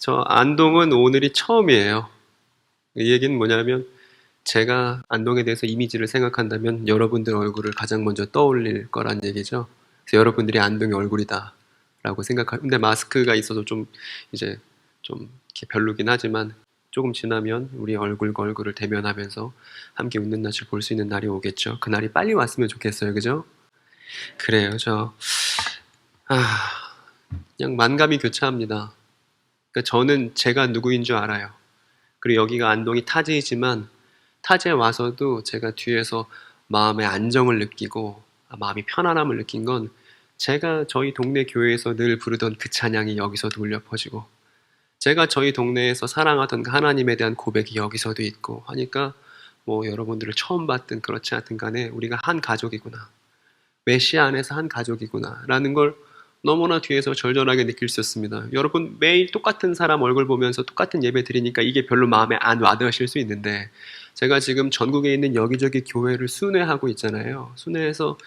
저 안동은 오늘이 처음이에요. 이 얘기는 뭐냐면 제가 안동에 대해서 이미지를 생각한다면 여러분들 얼굴을 가장 먼저 떠올릴 거란 얘기죠. 그래서 여러분들이 안동의 얼굴이다 라고 근데 마스크가 있어서 좀 이제 좀 이렇게 별로긴 하지만 조금 지나면 우리 얼굴과 얼굴을 대면하면서 함께 웃는 낯을 볼 수 있는 날이 오겠죠. 그 날이 빨리 왔으면 좋겠어요. 그죠? 그래요. 아, 그냥 만감이 교차합니다. 그러니까 저는 제가 누구인 줄 알아요. 그리고 여기가 안동이 타지이지만 타지에 와서도 제가 뒤에서 마음의 안정을 느끼고 마음이 편안함을 느낀 건 제가 저희 동네 교회에서 늘 부르던 그 찬양이 여기서도 울려 퍼지고 제가 저희 동네에서 사랑하던 그 하나님에 대한 고백이 여기서도 있고 하니까 뭐 여러분들을 처음 봤든 그렇지 않든 간에 우리가 한 가족이구나. 메시아 안에서 한 가족이구나 라는 걸 너무나 뒤에서 절절하게 느낄 수 있었습니다. 여러분 매일 똑같은 사람 얼굴 보면서 똑같은 예배 드리니까 이게 별로 마음에 안 와닿으실 수 있는데 제가 지금 전국에 있는 여기저기 교회를 순회하고 있잖아요. 순회해서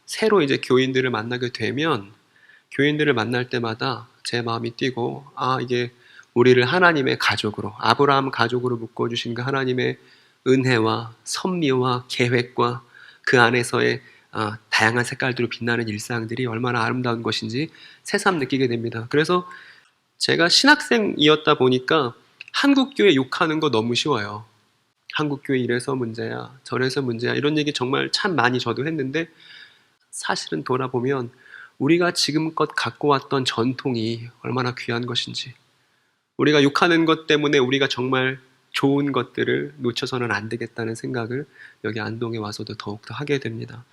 새로 이제 교인들을 만나게 되면 교인들을 만날 때마다 제 마음이 뛰고 이게 우리를 하나님의 가족으로 아브라함 가족으로 묶어주신 그 하나님의 은혜와 섭리와 계획과 그 안에서의 다양한 색깔들로 빛나는 일상들이 얼마나 아름다운 것인지 새삼 느끼게 됩니다. 그래서 제가 신학생이었다 보니까 한국교회 욕하는 거 너무 쉬워요. 한국교회 이래서 문제야, 저래서 문제야 이런 얘기 정말 참 많이 저도 했는데 사실은 돌아보면 우리가 지금껏 갖고 왔던 전통이 얼마나 귀한 것인지 우리가 욕하는 것 때문에 우리가 정말 좋은 것들을 놓쳐서는 안 되겠다는 생각을 여기 안동에 와서도 더욱더 하게 됩니다.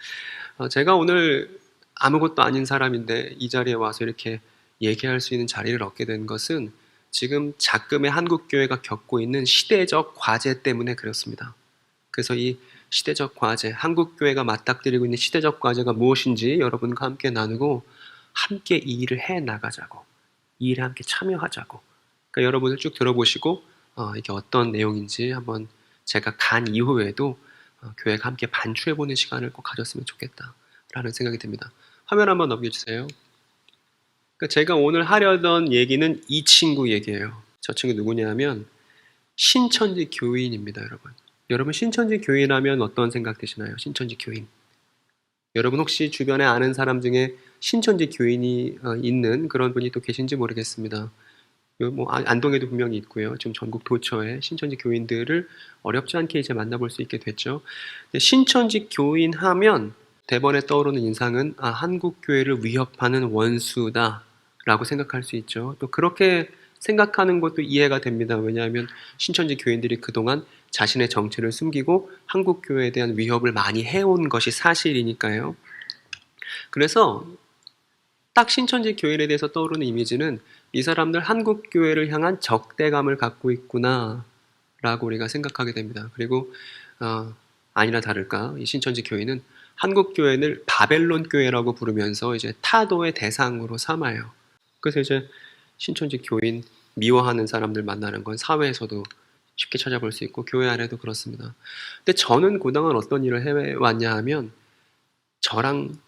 제가 오늘 아무것도 아닌 사람인데 이 자리에 와서 이렇게 얘기할 수 있는 자리를 얻게 된 것은 지금 작금의 한국교회가 겪고 있는 시대적 과제 때문에 그렇습니다. 그래서 이 시대적 과제, 한국교회가 맞닥뜨리고 있는 시대적 과제가 무엇인지 여러분과 함께 나누고 함께 이 일을 해나가자고, 이 일에 함께 참여하자고. 그러니까 여러분들 쭉 들어보시고 이게 어떤 내용인지 한번 제가 간 이후에도 교회가 함께 반추해보는 시간을 꼭 가졌으면 좋겠다라는 생각이 듭니다. 화면 한번 넘겨주세요. 그러니까 제가 오늘 하려던 얘기는 이 친구 얘기예요. 저 친구 누구냐 하면 신천지 교인입니다, 여러분. 여러분 신천지 교인 하면 어떤 생각 드시나요? 신천지 교인. 여러분 혹시 주변에 아는 사람 중에 신천지 교인이 있는 그런 분이 또 계신지 모르겠습니다. 안동에도 분명히 있고요. 지금 전국 도처에 신천지 교인들을 어렵지 않게 이제 만나볼 수 있게 됐죠. 신천지 교인 하면 대번에 떠오르는 인상은 한국 교회를 위협하는 원수다라고 생각할 수 있죠. 또 그렇게 생각하는 것도 이해가 됩니다. 왜냐하면 신천지 교인들이 그동안 자신의 정체를 숨기고 한국 교회에 대한 위협을 많이 해온 것이 사실이니까요. 그래서 딱 신천지 교인에 대해서 떠오르는 이미지는 이 사람들 한국 교회를 향한 적대감을 갖고 있구나 라고 우리가 생각하게 됩니다. 그리고 아니나 다를까 이 신천지 교인은 한국 교회를 바벨론 교회라고 부르면서 이제 타도의 대상으로 삼아요. 그래서 이제 신천지 교인 미워하는 사람들 만나는 건 사회에서도 쉽게 찾아볼 수 있고 교회 안에도 그렇습니다. 근데 저는 그동안 어떤 일을 해왔냐 하면 저랑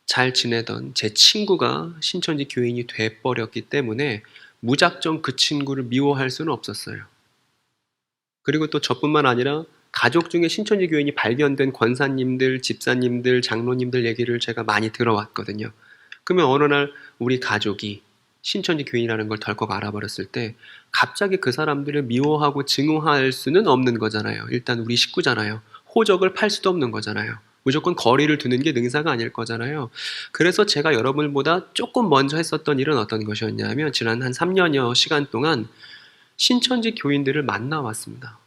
잘 지내던 제 친구가 신천지 교인이 돼버렸기 때문에 무작정 그 친구를 미워할 수는 없었어요. 그리고 또 저뿐만 아니라 가족 중에 신천지 교인이 발견된 권사님들, 집사님들, 장로님들 얘기를 제가 많이 들어왔거든요. 그러면 어느 날 우리 가족이 신천지 교인이라는 걸 덜컥 알아버렸을 때 갑자기 그 사람들을 미워하고 증오할 수는 없는 거잖아요. 일단 우리 식구잖아요. 호적을 팔 수도 없는 거잖아요. 무조건 거리를 두는 게 능사가 아닐 거잖아요. 그래서 제가 여러분보다 조금 먼저 했었던 일은 어떤 것이었냐면 지난 한 3년여 시간 동안 신천지 교인들을 만나왔습니다.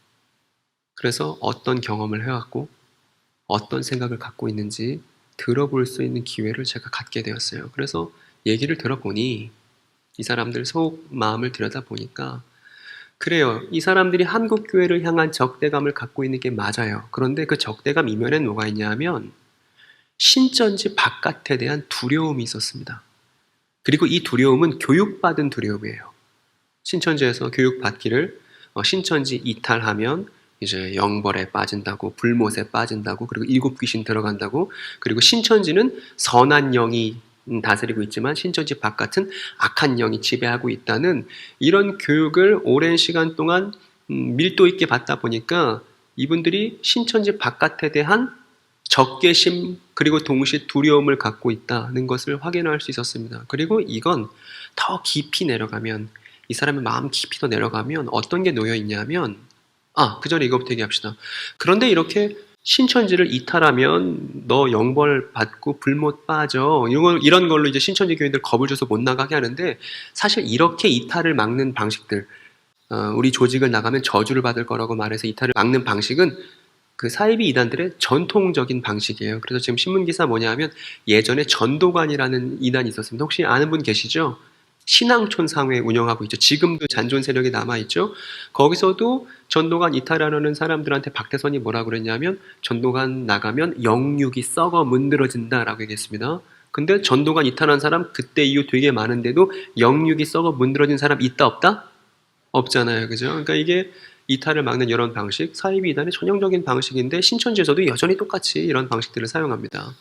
그래서 어떤 경험을 해왔고 어떤 생각을 갖고 있는지 들어볼 수 있는 기회를 제가 갖게 되었어요. 그래서 얘기를 들어보니 이 사람들 속 마음을 들여다보니까 그래요. 이 사람들이 한국 교회를 향한 적대감을 갖고 있는 게 맞아요. 그런데 그 적대감 이면엔 뭐가 있냐 하면 신천지 바깥에 대한 두려움이 있었습니다. 그리고 이 두려움은 교육받은 두려움이에요. 신천지에서 교육받기를 신천지 이탈하면 이제 영벌에 빠진다고, 불못에 빠진다고, 그리고 일곱 귀신 들어간다고, 그리고 신천지는 선한 영이 다스리고 있지만 신천지 바깥은 악한 영이 지배하고 있다는 이런 교육을 오랜 시간 동안 밀도 있게 받다 보니까 이분들이 신천지 바깥에 대한 적개심 그리고 동시에 두려움을 갖고 있다는 것을 확인할 수 있었습니다. 그리고 이건 더 깊이 내려가면 이 사람의 마음 깊이 더 내려가면 어떤 게 놓여 있냐면 그 전에 이거부터 얘기합시다. 그런데 이렇게 신천지를 이탈하면 너 영벌 받고 불못 빠져 이런 걸로 이제 신천지 교인들 겁을 줘서 못 나가게 하는데 사실 이렇게 이탈을 막는 방식들 우리 조직을 나가면 저주를 받을 거라고 말해서 이탈을 막는 방식은 그 사이비 이단들의 전통적인 방식이에요. 그래서 지금 신문기사 뭐냐면 예전에 전도관이라는 이단이 있었습니다. 혹시 아는 분 계시죠? 신앙촌 상회 운영하고 있죠. 지금도 잔존 세력이 남아있죠. 거기서도 전도관 이탈하려는 사람들한테 박태선이 뭐라 그랬냐면 전도관 나가면 영육이 썩어 문드러진다라고 얘기했습니다. 근데 전도관 이탈한 사람 그때 이후 되게 많은데도 영육이 썩어 문드러진 사람 있다 없다? 없잖아요. 그죠? 그러니까 이게 이탈을 막는 이런 방식, 사이비 이단의 전형적인 방식인데 신천지에서도 여전히 똑같이 이런 방식들을 사용합니다.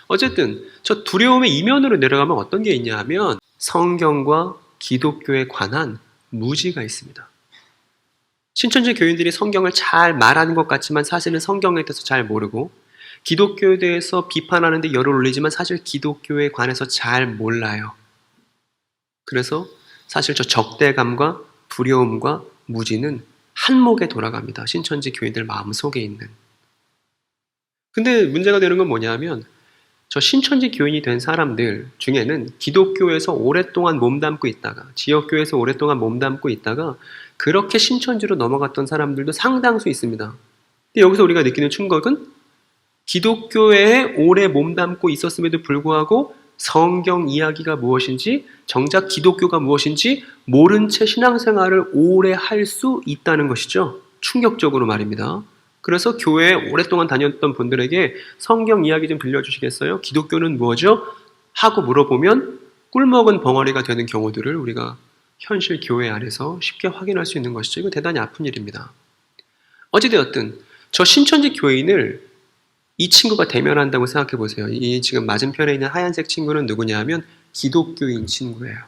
어쨌든 저 두려움의 이면으로 내려가면 어떤 게 있냐 하면 성경과 기독교에 관한 무지가 있습니다. 신천지 교인들이 성경을 잘 말하는 것 같지만 사실은 성경에 대해서 잘 모르고 기독교에 대해서 비판하는데 열을 올리지만 사실 기독교에 관해서 잘 몰라요. 그래서 사실 저 적대감과 두려움과 무지는 한몫에 돌아갑니다. 신천지 교인들 마음속에 있는. 근데 문제가 되는 건 뭐냐면 저 신천지 교인이 된 사람들 중에는 기독교에서 오랫동안 몸담고 있다가 지역교회에서 오랫동안 몸담고 있다가 그렇게 신천지로 넘어갔던 사람들도 상당수 있습니다. 근데 여기서 우리가 느끼는 충격은 기독교회에 오래 몸담고 있었음에도 불구하고 성경 이야기가 무엇인지 정작 기독교가 무엇인지 모른 채 신앙생활을 오래 할 수 있다는 것이죠. 충격적으로 말입니다. 그래서 교회에 오랫동안 다녔던 분들에게 성경 이야기 좀 들려주시겠어요? 기독교는 뭐죠? 하고 물어보면 꿀먹은 벙어리가 되는 경우들을 우리가 현실 교회 안에서 쉽게 확인할 수 있는 것이죠. 이거 대단히 아픈 일입니다. 어찌되었든 저 신천지 교인을 이 친구가 대면한다고 생각해 보세요. 이 지금 맞은편에 있는 하얀색 친구는 누구냐 하면 기독교인 친구예요.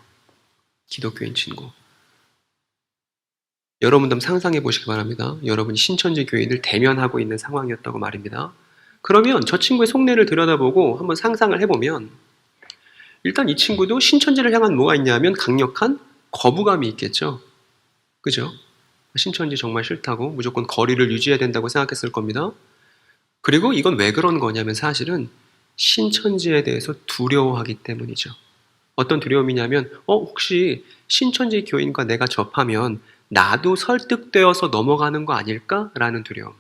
기독교인 친구. 여러분도 한번 상상해 보시기 바랍니다. 여러분이 신천지 교인을 대면하고 있는 상황이었다고 말입니다. 그러면 저 친구의 속내를 들여다보고 한번 상상을 해보면 일단 이 친구도 신천지를 향한 뭐가 있냐면 강력한 거부감이 있겠죠. 그죠? 신천지 정말 싫다고 무조건 거리를 유지해야 된다고 생각했을 겁니다. 그리고 이건 왜 그런 거냐면 사실은 신천지에 대해서 두려워하기 때문이죠. 어떤 두려움이냐면 혹시 신천지 교인과 내가 접하면 나도 설득되어서 넘어가는 거 아닐까라는 두려움.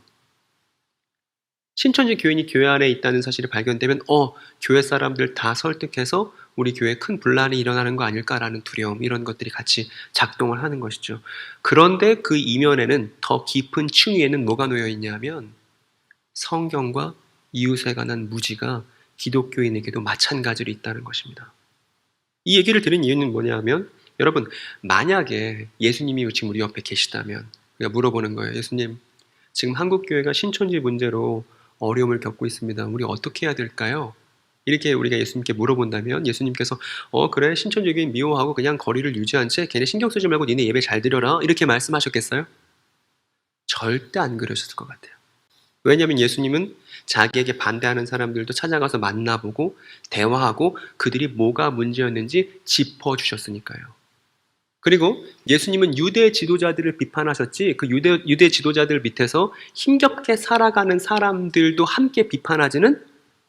신천지 교인이 교회 안에 있다는 사실이 발견되면 교회 사람들 다 설득해서 우리 교회에 큰 분란이 일어나는 거 아닐까라는 두려움, 이런 것들이 같이 작동을 하는 것이죠. 그런데 그 이면에는 더 깊은 층위에는 뭐가 놓여 있냐면 성경과 이웃에 관한 무지가 기독교인에게도 마찬가지로 있다는 것입니다. 이 얘기를 드린 이유는 뭐냐면 여러분, 만약에 예수님이 지금 우리 옆에 계시다면 우리가 물어보는 거예요. 예수님, 지금 한국교회가 신천지 문제로 어려움을 겪고 있습니다. 우리 어떻게 해야 될까요? 이렇게 우리가 예수님께 물어본다면 예수님께서 그래, 신천지 교인 미워하고 그냥 거리를 유지한 채 걔네 신경 쓰지 말고 니네 예배 잘 드려라 이렇게 말씀하셨겠어요? 절대 안 그러셨을 것 같아요. 왜냐하면 예수님은 자기에게 반대하는 사람들도 찾아가서 만나보고 대화하고 그들이 뭐가 문제였는지 짚어주셨으니까요. 그리고 예수님은 유대 지도자들을 비판하셨지 그 유대 지도자들 밑에서 힘겹게 살아가는 사람들도 함께 비판하지는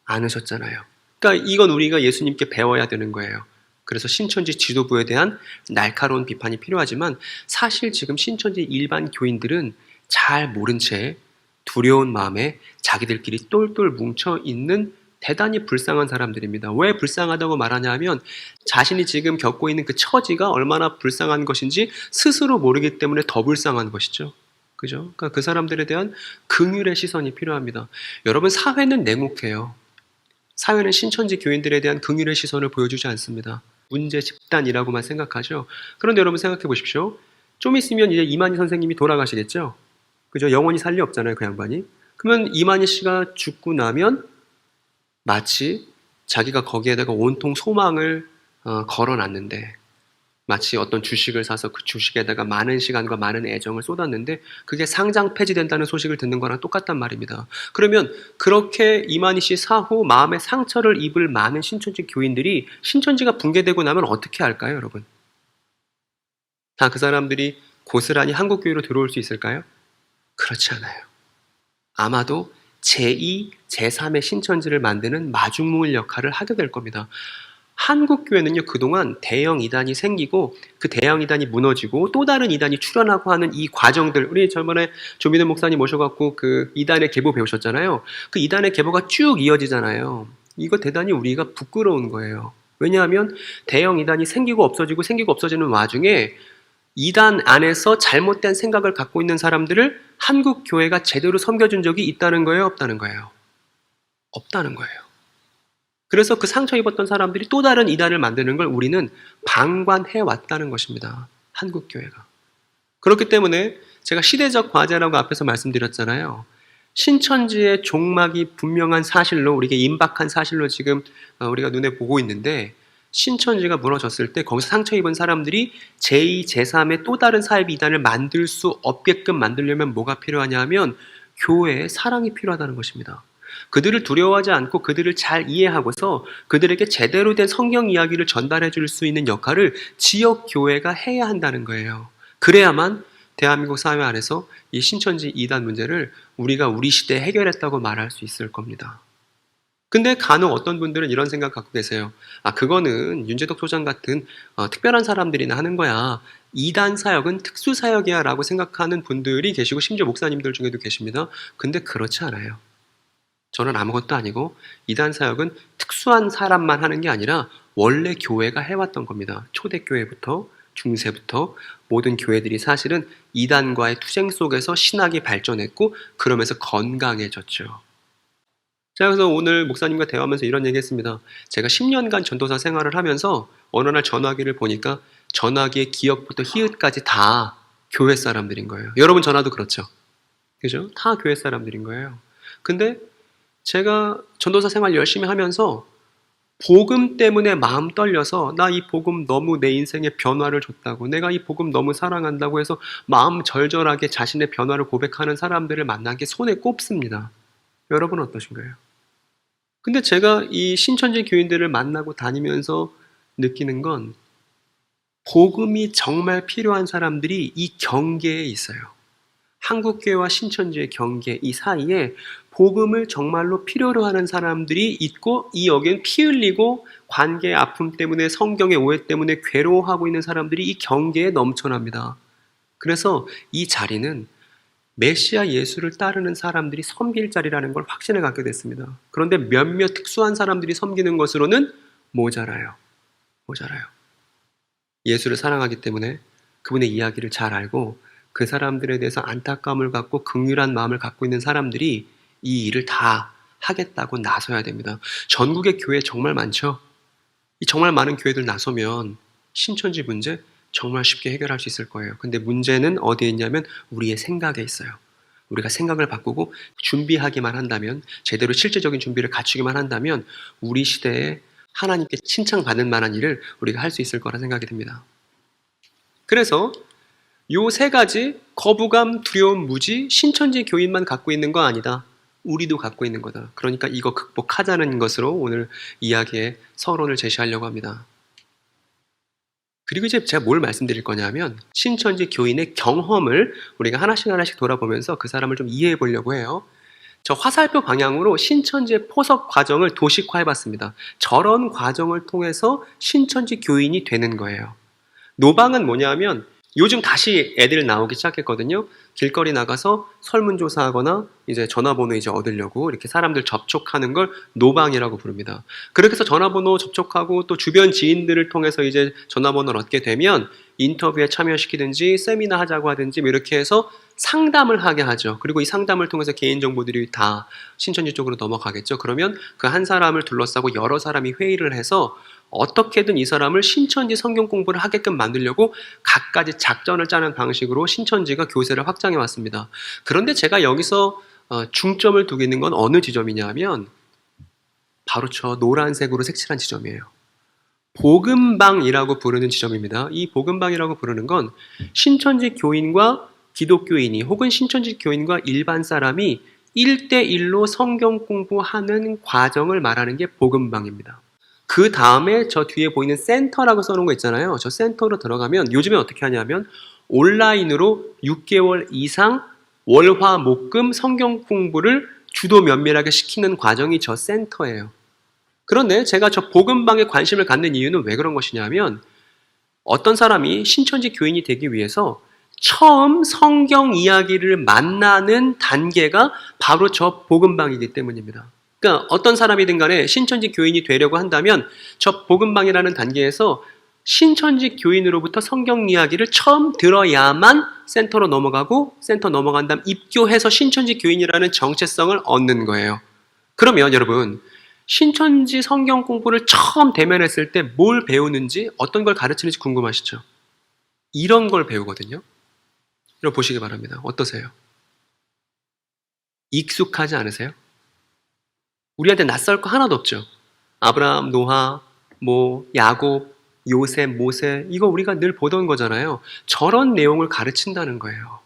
않으셨잖아요. 그러니까 이건 우리가 예수님께 배워야 되는 거예요. 그래서 신천지 지도부에 대한 날카로운 비판이 필요하지만 사실 지금 신천지 일반 교인들은 잘 모른 채 두려운 마음에 자기들끼리 똘똘 뭉쳐있는 대단히 불쌍한 사람들입니다. 왜 불쌍하다고 말하냐 하면 자신이 지금 겪고 있는 그 처지가 얼마나 불쌍한 것인지 스스로 모르기 때문에 더 불쌍한 것이죠. 그죠? 그러니까 그 사람들에 대한 긍휼의 시선이 필요합니다. 여러분, 사회는 냉혹해요. 사회는 신천지 교인들에 대한 긍휼의 시선을 보여주지 않습니다. 문제 집단이라고만 생각하죠. 그런데 여러분 생각해 보십시오. 좀 있으면 이제 이만희 선생님이 돌아가시겠죠? 그죠? 영원히 살 리 없잖아요, 그 양반이. 그러면 이만희 씨가 죽고 나면 마치 자기가 거기에다가 온통 소망을 걸어놨는데, 마치 어떤 주식을 사서 그 주식에다가 많은 시간과 많은 애정을 쏟았는데 그게 상장 폐지된다는 소식을 듣는 거랑 똑같단 말입니다. 그러면 그렇게 이만희 씨 사후 마음의 상처를 입을 많은 신천지 교인들이 신천지가 붕괴되고 나면 어떻게 할까요, 여러분? 다 그 사람들이 고스란히 한국교회로 들어올 수 있을까요? 그렇지 않아요. 아마도 제2, 제3의 신천지를 만드는 마중물 역할을 하게 될 겁니다. 한국교회는요, 그동안 대형 이단이 생기고 그 대형 이단이 무너지고 또 다른 이단이 출현하고 하는 이 과정들, 우리 저번에 조민호 목사님 모셔갖고 그 이단의 계보 배우셨잖아요. 그 이단의 계보가 쭉 이어지잖아요. 이거 대단히 우리가 부끄러운 거예요. 왜냐하면 대형 이단이 생기고 없어지는 와중에 이단 안에서 잘못된 생각을 갖고 있는 사람들을 한국 교회가 제대로 섬겨준 적이 있다는 거예요, 없다는 거예요? 없다는 거예요. 그래서 그 상처 입었던 사람들이 또 다른 이단을 만드는 걸 우리는 방관해 왔다는 것입니다. 한국 교회가. 그렇기 때문에 제가 시대적 과제라고 앞에서 말씀드렸잖아요. 신천지의 종막이 분명한 사실로, 우리에게 임박한 사실로 지금 우리가 눈에 보고 있는데, 신천지가 무너졌을 때 거기서 상처 입은 사람들이 제2, 제3의 또 다른 사이비 이단을 만들 수 없게끔 만들려면 뭐가 필요하냐 하면 교회의 사랑이 필요하다는 것입니다. 그들을 두려워하지 않고 그들을 잘 이해하고서 그들에게 제대로 된 성경 이야기를 전달해 줄 수 있는 역할을 지역 교회가 해야 한다는 거예요. 그래야만 대한민국 사회 안에서 이 신천지 이단 문제를 우리가 우리 시대에 해결했다고 말할 수 있을 겁니다. 근데 간혹 어떤 분들은 이런 생각 갖고 계세요. 그거는 윤재덕 소장 같은 특별한 사람들이나 하는 거야. 이단 사역은 특수 사역이야 라고 생각하는 분들이 계시고 심지어 목사님들 중에도 계십니다. 근데 그렇지 않아요. 저는 아무것도 아니고 이단 사역은 특수한 사람만 하는 게 아니라 원래 교회가 해왔던 겁니다. 초대교회부터 중세부터 모든 교회들이 사실은 이단과의 투쟁 속에서 신학이 발전했고 그러면서 건강해졌죠. 자, 그래서 오늘 목사님과 대화하면서 이런 얘기 했습니다. 제가 10년간 전도사 생활을 하면서 어느 날 전화기를 보니까 전화기의 기역부터 히읗까지 다 교회 사람들인 거예요. 여러분 전화도 그렇죠? 그죠? 다 교회 사람들인 거예요. 근데 제가 전도사 생활 열심히 하면서 복음 때문에 마음 떨려서 나 이 복음 너무 내 인생에 변화를 줬다고, 내가 이 복음 너무 사랑한다고 해서 마음 절절하게 자신의 변화를 고백하는 사람들을 만난 게 손에 꼽습니다. 여러분은 어떠신가요? 근데 제가 이 신천지 교인들을 만나고 다니면서 느끼는 건 복음이 정말 필요한 사람들이 이 경계에 있어요. 한국교회와 신천지의 경계, 이 사이에 복음을 정말로 필요로 하는 사람들이 있고, 이 여기엔 피 흘리고 관계의 아픔 때문에, 성경의 오해 때문에 괴로워하고 있는 사람들이 이 경계에 넘쳐납니다. 그래서 이 자리는 메시아 예수를 따르는 사람들이 섬길 자리라는 걸 확신을 갖게 됐습니다. 그런데 몇몇 특수한 사람들이 섬기는 것으로는 모자라요. 예수를 사랑하기 때문에 그분의 이야기를 잘 알고 그 사람들에 대해서 안타까움을 갖고 긍휼한 마음을 갖고 있는 사람들이 이 일을 다 하겠다고 나서야 됩니다. 전국의 교회 정말 많죠? 이 정말 많은 교회들 나서면 신천지 문제 정말 쉽게 해결할 수 있을 거예요. 근데 문제는 어디에 있냐면 우리의 생각에 있어요. 우리가 생각을 바꾸고 준비하기만 한다면, 제대로 실제적인 준비를 갖추기만 한다면 우리 시대에 하나님께 칭찬받을 만한 일을 우리가 할 수 있을 거라 생각이 듭니다. 그래서 요 세 가지, 거부감, 두려움, 무지, 신천지 교인만 갖고 있는 거 아니다. 우리도 갖고 있는 거다. 그러니까 이거 극복하자는 것으로 오늘 이야기의 서론을 제시하려고 합니다. 그리고 이제 제가 뭘 말씀드릴 거냐면 신천지 교인의 경험을 우리가 하나씩 돌아보면서 그 사람을 좀 이해해 보려고 해요. 저 화살표 방향으로 신천지의 포석 과정을 도식화해 봤습니다. 저런 과정을 통해서 신천지 교인이 되는 거예요. 노방은 뭐냐면 요즘 다시 애들 나오기 시작했거든요. 길거리 나가서 설문조사하거나 이제 전화번호 이제 얻으려고 이렇게 사람들 접촉하는 걸 노방이라고 부릅니다. 그렇게 해서 전화번호 접촉하고 또 주변 지인들을 통해서 이제 전화번호를 얻게 되면 인터뷰에 참여시키든지 세미나 하자고 하든지 이렇게 해서 상담을 하게 하죠. 그리고 이 상담을 통해서 개인정보들이 다 신천지 쪽으로 넘어가겠죠. 그러면 그 한 사람을 둘러싸고 여러 사람이 회의를 해서 어떻게든 이 사람을 신천지 성경 공부를 하게끔 만들려고 갖가지 작전을 짜는 방식으로 신천지가 교세를 확장해 왔습니다. 그런데 제가 여기서 중점을 두고 있는 건 어느 지점이냐 하면 바로 저 노란색으로 색칠한 지점이에요. 복음방이라고 부르는 지점입니다. 이 복음방이라고 부르는 건 신천지 교인과 기독교인이 혹은 신천지 교인과 일반 사람이 1대1로 성경 공부하는 과정을 말하는 게 복음방입니다. 그 다음에 저 뒤에 보이는 센터라고 써놓은 거 있잖아요. 저 센터로 들어가면 요즘에 어떻게 하냐면 온라인으로 6개월 이상 월화 목금 성경 공부를 주도 면밀하게 시키는 과정이 저 센터예요. 그런데 제가 저 복음방에 관심을 갖는 이유는 왜 그런 것이냐면 어떤 사람이 신천지 교인이 되기 위해서 처음 성경 이야기를 만나는 단계가 바로 저 복음방이기 때문입니다. 그러니까 어떤 사람이든 간에 신천지 교인이 되려고 한다면 저 복음방이라는 단계에서 신천지 교인으로부터 성경 이야기를 처음 들어야만 센터로 넘어가고 센터 넘어간 다음 입교해서 신천지 교인이라는 정체성을 얻는 거예요. 그러면 여러분 신천지 성경 공부를 처음 대면했을 때 뭘 배우는지 어떤 걸 가르치는지 궁금하시죠? 이런 걸 배우거든요. 이거 보시기 바랍니다. 어떠세요? 익숙하지 않으세요? 우리한테 낯설 거 하나도 없죠. 아브라함, 노아, 야곱, 요셉, 모세 이거 우리가 늘 보던 거잖아요. 저런 내용을 가르친다는 거예요.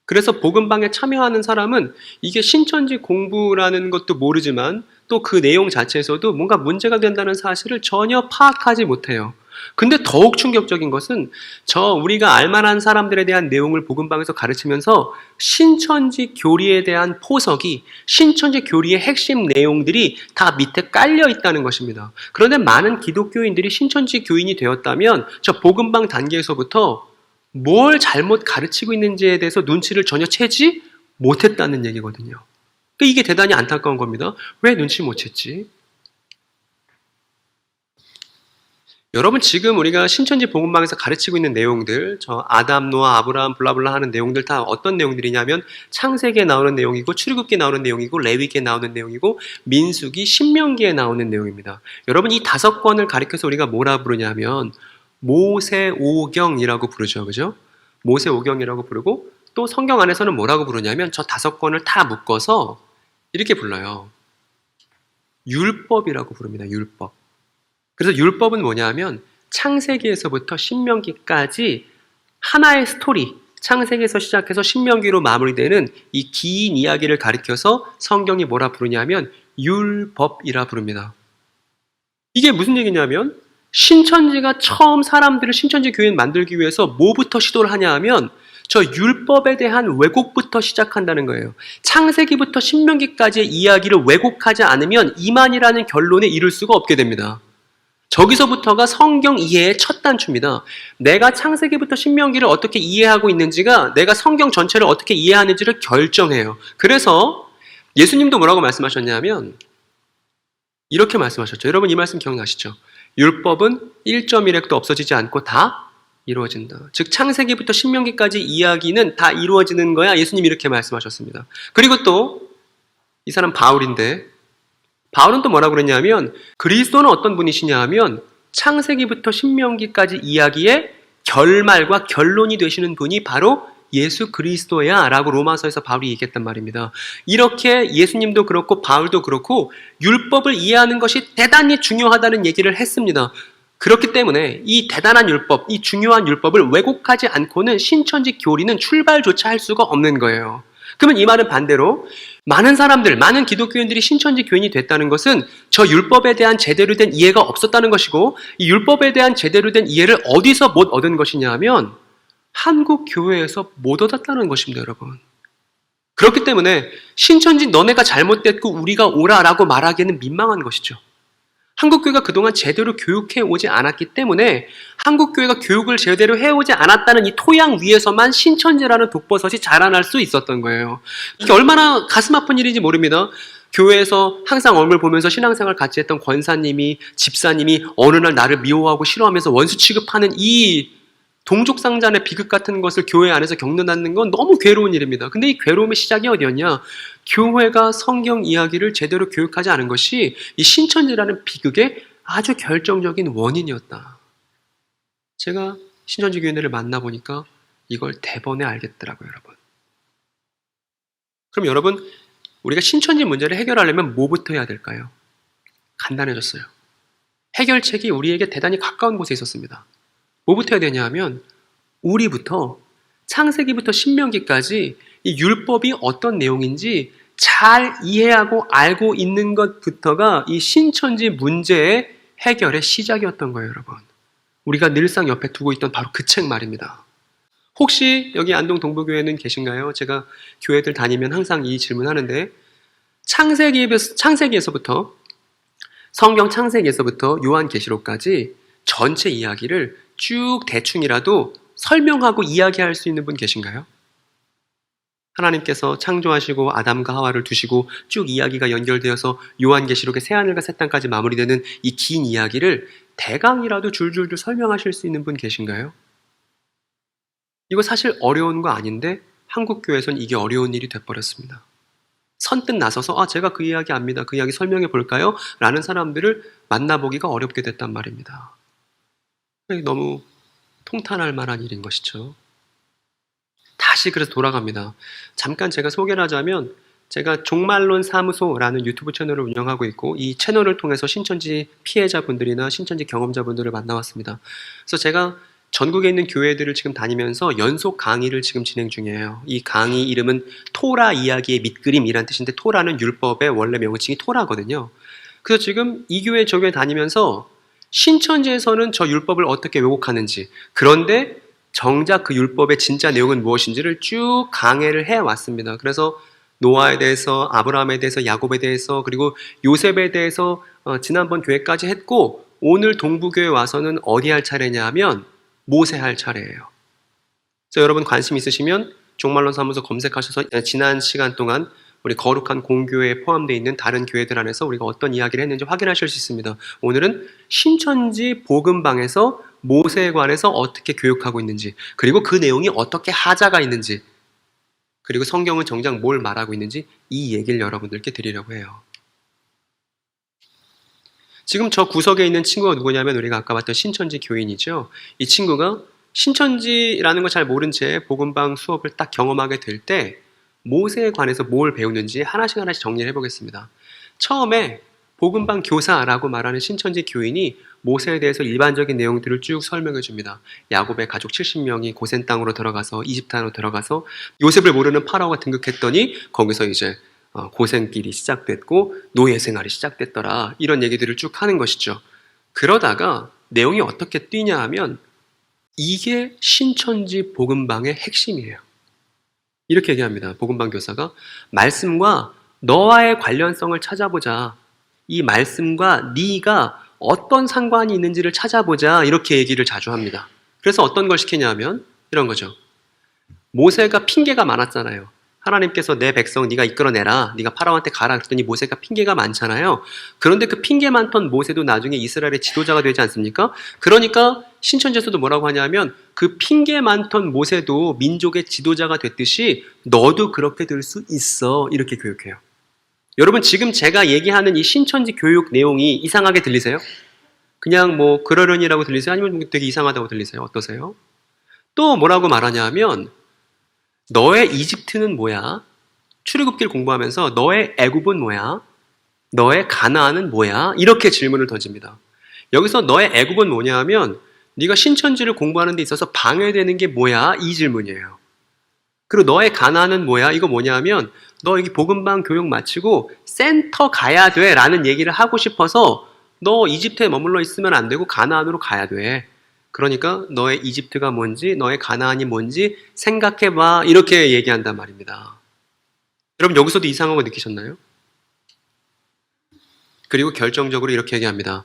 그래서 복음방에 참여하는 사람은 이게 신천지 공부라는 것도 모르지만 또 그 내용 자체에서도 뭔가 문제가 된다는 사실을 전혀 파악하지 못해요. 근데 더욱 충격적인 것은 우리가 알만한 사람들에 대한 내용을 복음방에서 가르치면서 신천지 교리에 대한 포석이 신천지 교리의 핵심 내용들이 다 밑에 깔려 있다는 것입니다. 그런데 많은 기독교인들이 신천지 교인이 되었다면 저 복음방 단계에서부터 뭘 잘못 가르치고 있는지에 대해서 눈치를 전혀 채지 못했다는 얘기거든요. 이게 대단히 안타까운 겁니다. 왜 눈치 못 챘지? 여러분 지금 우리가 신천지 복음방에서 가르치고 있는 내용들 저 아담, 노아, 아브라함 블라블라 하는 내용들 다 어떤 내용들이냐면 창세기에 나오는 내용이고 출애굽기에 나오는 내용이고 레위기에 나오는 내용이고 민수기, 신명기에 나오는 내용입니다. 여러분 이 5권을 가리켜서 우리가 뭐라 부르냐면 모세오경이라고 부르죠. 그죠? 모세오경이라고 부르고 또 성경 안에서는 뭐라고 부르냐면 저 5권을 다 묶어서 이렇게 불러요. 율법이라고 부릅니다. 율법. 그래서 율법은 뭐냐면 창세기에서부터 신명기까지 하나의 스토리, 창세기에서 시작해서 신명기로 마무리되는 이 긴 이야기를 가리켜서 성경이 뭐라 부르냐면 율법이라 부릅니다. 이게 무슨 얘기냐면 신천지가 처음 사람들을 신천지 교인 만들기 위해서 뭐부터 시도를 하냐 하면 저 율법에 대한 왜곡부터 시작한다는 거예요. 창세기부터 신명기까지의 이야기를 왜곡하지 않으면 이만이라는 결론에 이를 수가 없게 됩니다. 저기서부터가 성경 이해의 첫 단추입니다. 내가 창세기부터 신명기를 어떻게 이해하고 있는지가 내가 성경 전체를 어떻게 이해하는지를 결정해요. 그래서 예수님도 뭐라고 말씀하셨냐면 이렇게 말씀하셨죠. 여러분 이 말씀 기억나시죠? 율법은 1.1획도 없어지지 않고 다 이루어진다. 즉 창세기부터 신명기까지 이야기는 다 이루어지는 거야. 예수님이 이렇게 말씀하셨습니다. 그리고 또 이 사람 바울인데 바울은 또 뭐라고 그랬냐면 그리스도는 어떤 분이시냐 하면 창세기부터 신명기까지 이야기의 결말과 결론이 되시는 분이 바로 예수 그리스도야 라고 로마서에서 바울이 얘기했단 말입니다. 이렇게 예수님도 그렇고 바울도 그렇고 율법을 이해하는 것이 대단히 중요하다는 얘기를 했습니다. 그렇기 때문에 이 대단한 율법, 이 중요한 율법을 왜곡하지 않고는 신천지 교리는 출발조차 할 수가 없는 거예요. 그러면 이 말은 반대로 많은 사람들, 많은 기독교인들이 신천지 교인이 됐다는 것은 저 율법에 대한 제대로 된 이해가 없었다는 것이고 이 율법에 대한 제대로 된 이해를 어디서 못 얻은 것이냐 하면 한국 교회에서 못 얻었다는 것입니다, 여러분. 그렇기 때문에 신천지 너네가 잘못됐고 우리가 옳아라고 말하기에는 민망한 것이죠. 한국교회가 그동안 제대로 교육해 오지 않았기 때문에 한국교회가 교육을 제대로 해오지 않았다는 이 토양 위에서만 신천지라는 독버섯이 자라날 수 있었던 거예요. 이게 얼마나 가슴 아픈 일인지 모릅니다. 교회에서 항상 얼굴 보면서 신앙생활 같이 했던 권사님이, 집사님이 어느 날 나를 미워하고 싫어하면서 원수 취급하는 이 동족상잔의 비극 같은 것을 교회 안에서 겪는다는 건 너무 괴로운 일입니다. 근데 이 괴로움의 시작이 어디였냐? 교회가 성경 이야기를 제대로 교육하지 않은 것이 이 신천지라는 비극의 아주 결정적인 원인이었다. 제가 신천지 교인들을 만나보니까 이걸 대번에 알겠더라고요, 여러분. 그럼 여러분, 우리가 신천지 문제를 해결하려면 뭐부터 해야 될까요? 간단해졌어요. 해결책이 우리에게 대단히 가까운 곳에 있었습니다. 뭐부터 해야 되냐 하면 우리부터 창세기부터 신명기까지 이 율법이 어떤 내용인지 잘 이해하고 알고 있는 것부터가 이 신천지 문제의 해결의 시작이었던 거예요, 여러분. 우리가 늘상 옆에 두고 있던 바로 그 책 말입니다. 혹시 여기 안동 동부교회는 계신가요? 제가 교회들 다니면 항상 이 질문하는데 창세기에서부터 성경 창세기에서부터 요한계시록까지 전체 이야기를 쭉 대충이라도 설명하고 이야기할 수 있는 분 계신가요? 하나님께서 창조하시고 아담과 하와를 두시고 쭉 이야기가 연결되어서 요한계시록의 새하늘과 새 땅까지 마무리되는 이 긴 이야기를 대강이라도 줄줄줄 설명하실 수 있는 분 계신가요? 이거 사실 어려운 거 아닌데 한국 교회에서는 이게 어려운 일이 돼버렸습니다. 선뜻 나서서 제가 그 이야기 압니다. 그 이야기 설명해 볼까요? 라는 사람들을 만나보기가 어렵게 됐단 말입니다. 너무 통탄할 만한 일인 것이죠. 다시 그래서 돌아갑니다. 잠깐 제가 소개를 하자면 제가 종말론 사무소라는 유튜브 채널을 운영하고 있고 이 채널을 통해서 신천지 피해자분들이나 신천지 경험자분들을 만나왔습니다. 그래서 제가 전국에 있는 교회들을 지금 다니면서 연속 강의를 지금 진행 중이에요. 이 강의 이름은 토라 이야기의 밑그림이란 뜻인데 토라는 율법의 원래 명칭이 토라거든요. 그래서 지금 이 교회 저 교회 다니면서 신천지에서는 저 율법을 어떻게 왜곡하는지, 그런데 정작 그 율법의 진짜 내용은 무엇인지를 쭉 강해를 해왔습니다. 그래서 노아에 대해서, 아브라함에 대해서, 야곱에 대해서, 그리고 요셉에 대해서 지난번 교회까지 했고 오늘 동부교회 와서는 어디 할 차례냐 하면 모세 할 차례예요. 그래서 여러분 관심 있으시면 종말론 사무소 검색하셔서 지난 시간 동안 우리 거룩한 공교회에 포함되어 있는 다른 교회들 안에서 우리가 어떤 이야기를 했는지 확인하실 수 있습니다. 오늘은 신천지 복음방에서 모세에 관해서 어떻게 교육하고 있는지, 그리고 그 내용이 어떻게 하자가 있는지, 그리고 성경은 정작 뭘 말하고 있는지 이 얘기를 여러분들께 드리려고 해요. 지금 저 구석에 있는 친구가 누구냐면 우리가 아까 봤던 신천지 교인이죠. 이 친구가 신천지라는 거 잘 모른 채 복음방 수업을 딱 경험하게 될 때 모세에 관해서 뭘 배우는지 하나씩 하나씩 정리를 해보겠습니다. 처음에 복음방 교사라고 말하는 신천지 교인이 모세에 대해서 일반적인 내용들을 쭉 설명해 줍니다. 야곱의 가족 70명이 고센 땅으로 들어가서 이집트 안으로 들어가서 요셉을 모르는 파라오가 등극했더니 거기서 이제 고생길이 시작됐고 노예 생활이 시작됐더라, 이런 얘기들을 쭉 하는 것이죠. 그러다가 내용이 어떻게 뛰냐 하면 이게 신천지 복음방의 핵심이에요. 이렇게 얘기합니다. 복음방 교사가 말씀과 너와의 관련성을 찾아보자, 이 말씀과 네가 어떤 상관이 있는지를 찾아보자, 이렇게 얘기를 자주 합니다. 그래서 어떤 걸 시키냐 하면 이런 거죠. 모세가 핑계가 많았잖아요. 하나님께서 내 백성 네가 이끌어내라, 네가 파라오한테 가라 그랬더니 모세가 핑계가 많잖아요. 그런데 그 핑계 많던 모세도 나중에 이스라엘의 지도자가 되지 않습니까? 그러니까 신천지에서도 뭐라고 하냐면 그 핑계 많던 모세도 민족의 지도자가 됐듯이 너도 그렇게 될 수 있어, 이렇게 교육해요. 여러분 지금 제가 얘기하는 이 신천지 교육 내용이 이상하게 들리세요? 그냥 뭐 그러려니라고 들리세요? 아니면 되게 이상하다고 들리세요? 어떠세요? 또 뭐라고 말하냐면 너의 이집트는 뭐야? 출애굽기를 공부하면서 너의 애굽은 뭐야? 너의 가나안은 뭐야? 이렇게 질문을 던집니다. 여기서 너의 애굽은 뭐냐 하면 네가 신천지를 공부하는 데 있어서 방해되는 게 뭐야? 이 질문이에요. 그리고 너의 가나안은 뭐야? 이거 뭐냐 하면 너 여기 복음방 교육 마치고 센터 가야 돼 라는 얘기를 하고 싶어서 너 이집트에 머물러 있으면 안 되고 가나안으로 가야 돼. 그러니까 너의 이집트가 뭔지 너의 가나안이 뭔지 생각해봐, 이렇게 얘기한단 말입니다. 여러분 여기서도 이상한 거 느끼셨나요? 그리고 결정적으로 이렇게 얘기합니다.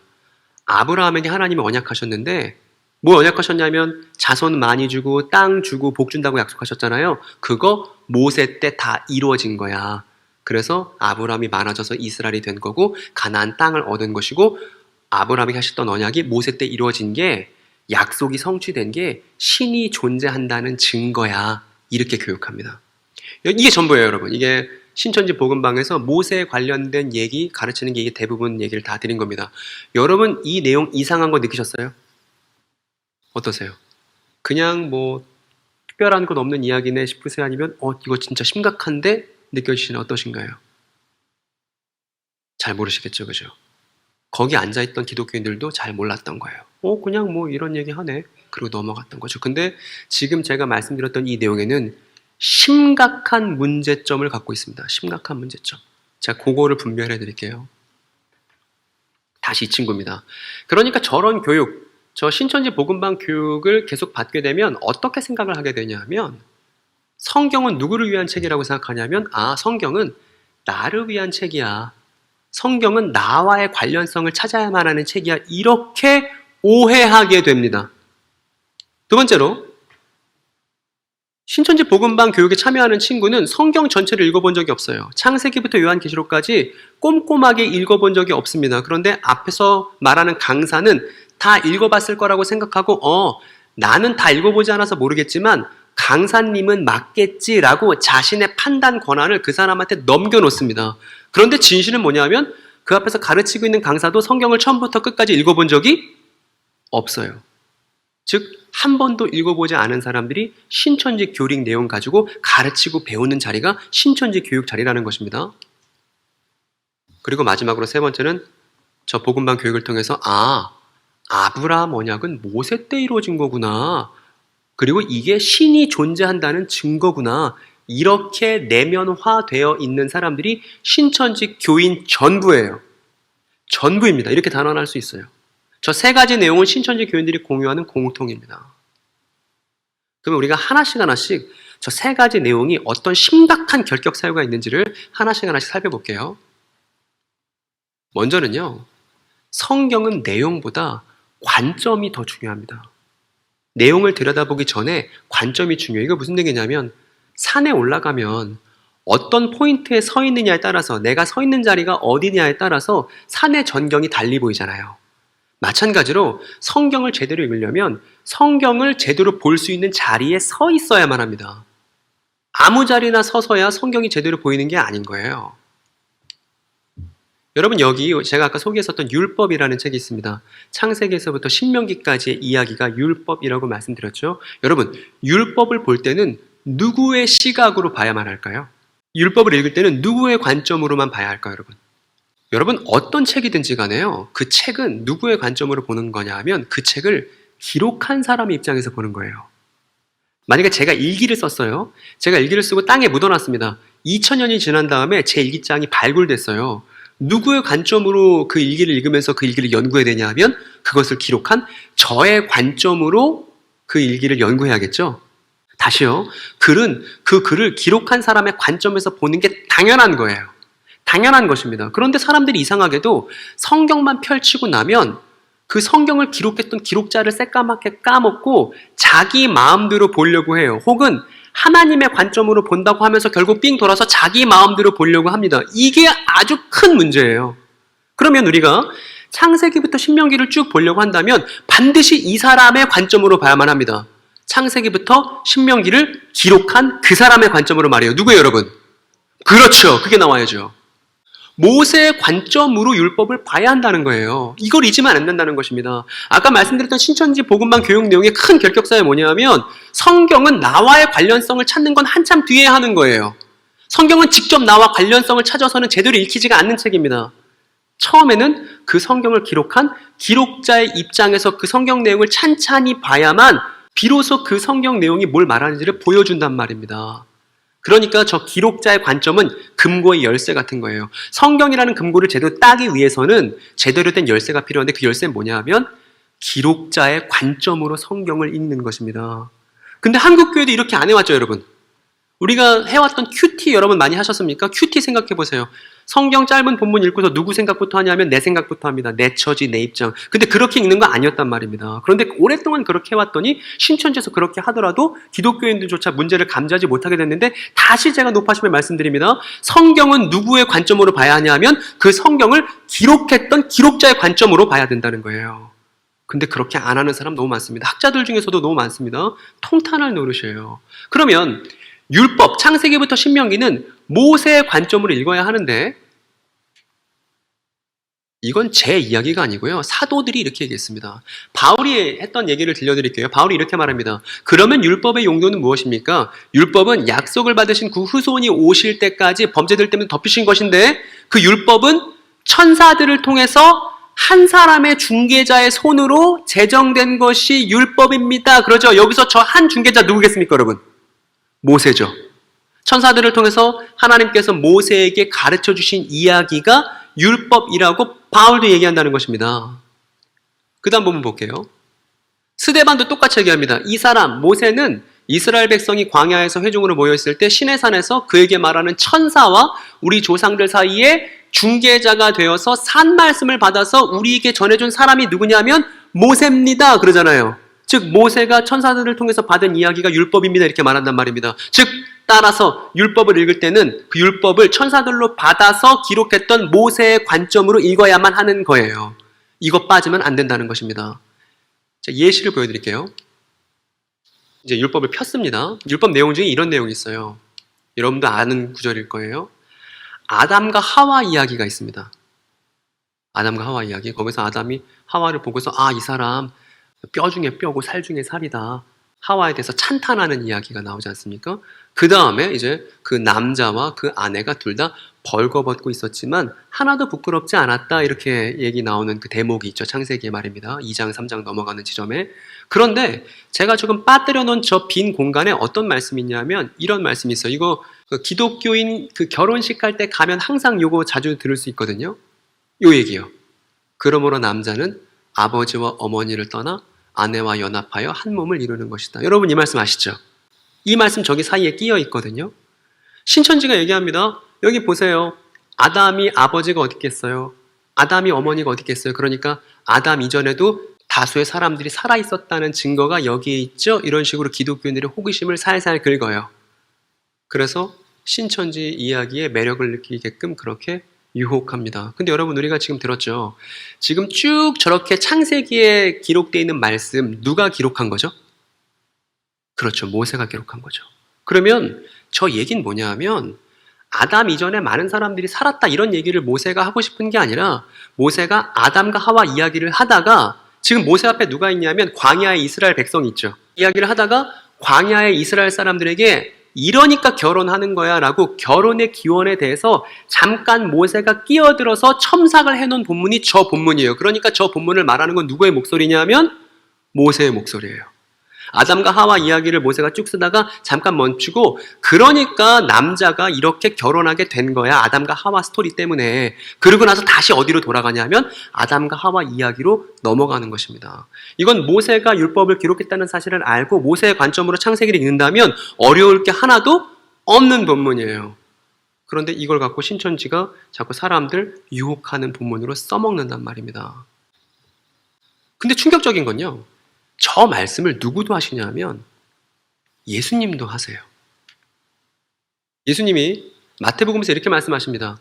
아브라함에게 하나님이 언약하셨는데 뭐 언약하셨냐면 자손 많이 주고 땅 주고 복 준다고 약속하셨잖아요. 그거 모세 때 다 이루어진 거야. 그래서 아브라함이 많아져서 이스라엘이 된 거고 가나안 땅을 얻은 것이고 아브라함이 하셨던 언약이 모세 때 이루어진 게, 약속이 성취된 게 신이 존재한다는 증거야, 이렇게 교육합니다. 이게 전부예요, 여러분. 이게 신천지 복음방에서 모세에 관련된 얘기 가르치는 게 이게 대부분 얘기를 다 드린 겁니다. 여러분 이 내용 이상한 거 느끼셨어요? 어떠세요? 그냥 뭐 특별한 것 없는 이야기네 싶으세요? 아니면 이거 진짜 심각한데 느껴지시는 어떠신가요? 잘 모르시겠죠, 그죠? 거기 앉아있던 기독교인들도 잘 몰랐던 거예요. 그냥 뭐 이런 얘기 하네. 그리고 넘어갔던 거죠. 근데 지금 제가 말씀드렸던 이 내용에는 심각한 문제점을 갖고 있습니다. 심각한 문제점. 제가 그거를 분별해 드릴게요. 다시 이 친구입니다. 그러니까 저런 교육, 저 신천지 복음방 교육을 계속 받게 되면 어떻게 생각을 하게 되냐면, 성경은 누구를 위한 책이라고 생각하냐면, 성경은 나를 위한 책이야. 성경은 나와의 관련성을 찾아야만 하는 책이야. 이렇게 오해하게 됩니다. 두 번째로, 신천지 복음방 교육에 참여하는 친구는 성경 전체를 읽어본 적이 없어요. 창세기부터 요한계시록까지 꼼꼼하게 읽어본 적이 없습니다. 그런데 앞에서 말하는 강사는 다 읽어봤을 거라고 생각하고 나는 다 읽어보지 않아서 모르겠지만 강사님은 맞겠지라고 자신의 판단 권한을 그 사람한테 넘겨놓습니다. 그런데 진실은 뭐냐면 그 앞에서 가르치고 있는 강사도 성경을 처음부터 끝까지 읽어본 적이 없어요. 즉 한 번도 읽어보지 않은 사람들이 신천지 교리 내용 가지고 가르치고 배우는 자리가 신천지 교육 자리라는 것입니다. 그리고 마지막으로 세 번째는 저 복음방 교육을 통해서 아브라함 언약은 모세 때 이루어진 거구나. 그리고 이게 신이 존재한다는 증거구나. 이렇게 내면화되어 있는 사람들이 신천지 교인 전부예요. 전부입니다. 이렇게 단언할 수 있어요. 저 세 가지 내용은 신천지 교인들이 공유하는 공통입니다. 그러면 우리가 하나씩 저 세 가지 내용이 어떤 심각한 결격 사유가 있는지를 하나씩 살펴볼게요. 먼저는요, 성경은 내용보다 관점이 더 중요합니다. 내용을 들여다보기 전에 관점이 중요해요. 이거 무슨 얘기냐면, 산에 올라가면 어떤 포인트에 서 있느냐에 따라서, 내가 서 있는 자리가 어디냐에 따라서 산의 전경이 달리 보이잖아요. 마찬가지로 성경을 제대로 읽으려면 성경을 제대로 볼 수 있는 자리에 서 있어야만 합니다. 아무 자리나 서서야 성경이 제대로 보이는 게 아닌 거예요. 여러분, 여기 제가 아까 소개했었던 율법이라는 책이 있습니다. 창세기에서부터 신명기까지의 이야기가 율법이라고 말씀드렸죠. 여러분, 율법을 볼 때는 누구의 시각으로 봐야만 할까요? 율법을 읽을 때는 누구의 관점으로만 봐야 할까요, 여러분? 여러분, 어떤 책이든지 간에요, 그 책은 누구의 관점으로 보는 거냐 하면 그 책을 기록한 사람의 입장에서 보는 거예요. 만약에 제가 일기를 썼어요. 제가 일기를 쓰고 땅에 묻어놨습니다. 2000년이 지난 다음에 제 일기장이 발굴됐어요. 누구의 관점으로 그 일기를 읽으면서 그 일기를 연구해야 되냐 하면 그것을 기록한 저의 관점으로 그 일기를 연구해야겠죠. 다시요. 글은 그 글을 기록한 사람의 관점에서 보는 게 당연한 거예요. 당연한 것입니다. 그런데 사람들이 이상하게도 성경만 펼치고 나면 그 성경을 기록했던 기록자를 새까맣게 까먹고 자기 마음대로 보려고 해요. 혹은 하나님의 관점으로 본다고 하면서 결국 삥 돌아서 자기 마음대로 보려고 합니다. 이게 아주 큰 문제예요. 그러면 우리가 창세기부터 신명기를 쭉 보려고 한다면 반드시 이 사람의 관점으로 봐야만 합니다. 창세기부터 신명기를 기록한 그 사람의 관점으로 말이에요. 누구예요, 여러분? 그렇죠. 그게 나와야죠. 모세의 관점으로 율법을 봐야 한다는 거예요. 이걸 잊으면 안 된다는 것입니다. 아까 말씀드렸던 신천지 복음방 교육 내용의 큰 결격사에 뭐냐면 성경은 나와의 관련성을 찾는 건 한참 뒤에 하는 거예요. 성경은 직접 나와 관련성을 찾아서는 제대로 읽히지가 않는 책입니다. 처음에는 그 성경을 기록한 기록자의 입장에서 그 성경 내용을 찬찬히 봐야만 비로소 그 성경 내용이 뭘 말하는지를 보여준단 말입니다. 그러니까 저 기록자의 관점은 금고의 열쇠 같은 거예요. 성경이라는 금고를 제대로 따기 위해서는 제대로 된 열쇠가 필요한데 그 열쇠는 뭐냐 하면 기록자의 관점으로 성경을 읽는 것입니다. 근데 한국교회도 이렇게 안 해왔죠, 여러분. 우리가 해왔던 큐티 여러분 많이 하셨습니까? 큐티 생각해 보세요. 성경 짧은 본문 읽고서 누구 생각부터 하냐면 내 생각부터 합니다. 내 처지, 내 입장. 근데 그렇게 읽는 거 아니었단 말입니다. 그런데 오랫동안 그렇게 해왔더니 신천지에서 그렇게 하더라도 기독교인들조차 문제를 감지하지 못하게 됐는데 다시 제가 높아심에 말씀드립니다. 성경은 누구의 관점으로 봐야 하냐면 그 성경을 기록했던 기록자의 관점으로 봐야 된다는 거예요. 근데 그렇게 안 하는 사람 너무 많습니다. 학자들 중에서도 너무 많습니다. 통탄할 노릇이에요. 그러면 율법, 창세기부터 신명기는 모세의 관점으로 읽어야 하는데 이건 제 이야기가 아니고요. 사도들이 이렇게 얘기했습니다. 바울이 했던 얘기를 들려드릴게요. 바울이 이렇게 말합니다. 그러면 율법의 용도는 무엇입니까? 율법은 약속을 받으신 그 후손이 오실 때까지 범죄들 때문에 덮이신 것인데 그 율법은 천사들을 통해서 한 사람의 중개자의 손으로 제정된 것이 율법입니다. 그러죠. 여기서 저 한 중개자 누구겠습니까, 여러분? 모세죠. 천사들을 통해서 하나님께서 모세에게 가르쳐 주신 이야기가 율법이라고 바울도 얘기한다는 것입니다. 그 다음 부분 볼게요. 스데반도 똑같이 얘기합니다. 이 사람 모세는 이스라엘 백성이 광야에서 회중으로 모여있을 때 시내산에서 그에게 말하는 천사와 우리 조상들 사이에 중개자가 되어서 산 말씀을 받아서 우리에게 전해준 사람이 누구냐면 모세입니다. 그러잖아요. 즉 모세가 천사들을 통해서 받은 이야기가 율법입니다. 이렇게 말한단 말입니다. 즉 따라서 율법을 읽을 때는 그 율법을 천사들로 받아서 기록했던 모세의 관점으로 읽어야만 하는 거예요. 이거 빠지면 안 된다는 것입니다. 자, 예시를 보여드릴게요. 이제 율법을 폈습니다. 율법 내용 중에 이런 내용이 있어요. 여러분도 아는 구절일 거예요. 아담과 하와 이야기가 있습니다. 아담과 하와 이야기. 거기서 아담이 하와를 보고서 이 사람 뼈 중에 뼈고 살 중에 살이다. 하와에 대해서 찬탄하는 이야기가 나오지 않습니까? 그 다음에 이제 그 남자와 그 아내가 둘 다 벌거벗고 있었지만 하나도 부끄럽지 않았다. 이렇게 얘기 나오는 그 대목이 있죠. 창세기의 말입니다. 2장, 3장 넘어가는 지점에. 그런데 제가 조금 빠뜨려 놓은 저 빈 공간에 어떤 말씀이 있냐면 이런 말씀이 있어요. 이거 기독교인 그 결혼식 할 때 가면 항상 요거 자주 들을 수 있거든요. 요 얘기요. 그러므로 남자는 아버지와 어머니를 떠나 아내와 연합하여 한 몸을 이루는 것이다. 여러분 이 말씀 아시죠? 이 말씀 저기 사이에 끼어 있거든요. 신천지가 얘기합니다. 여기 보세요. 아담이 아버지가 어디 있겠어요? 아담이 어머니가 어디 있겠어요? 그러니까 아담 이전에도 다수의 사람들이 살아있었다는 증거가 여기에 있죠? 이런 식으로 기독교인들의 호기심을 살살 긁어요. 그래서 신천지 이야기의 매력을 느끼게끔 그렇게 유혹합니다. 근데 여러분 우리가 지금 들었죠? 지금 쭉 저렇게 창세기에 기록되어 있는 말씀 누가 기록한 거죠? 그렇죠. 모세가 기록한 거죠. 그러면 저 얘기는 뭐냐 하면 아담 이전에 많은 사람들이 살았다 이런 얘기를 모세가 하고 싶은 게 아니라 모세가 아담과 하와 이야기를 하다가 지금 모세 앞에 누가 있냐면 광야의 이스라엘 백성이 있죠. 이야기를 하다가 광야의 이스라엘 사람들에게 이러니까 결혼하는 거야 라고 결혼의 기원에 대해서 잠깐 모세가 끼어들어서 첨삭을 해놓은 본문이 저 본문이에요. 그러니까 저 본문을 말하는 건 누구의 목소리냐면 모세의 목소리예요. 아담과 하와 이야기를 모세가 쭉 쓰다가 잠깐 멈추고 그러니까 남자가 이렇게 결혼하게 된 거야. 아담과 하와 스토리 때문에. 그러고 나서 다시 어디로 돌아가냐면 아담과 하와 이야기로 넘어가는 것입니다. 이건 모세가 율법을 기록했다는 사실을 알고 모세의 관점으로 창세기를 읽는다면 어려울 게 하나도 없는 본문이에요. 그런데 이걸 갖고 신천지가 자꾸 사람들 유혹하는 본문으로 써먹는단 말입니다. 근데 충격적인 건요. 저 말씀을 누구도 하시냐면 예수님도 하세요. 예수님이 마태복음에서 이렇게 말씀하십니다.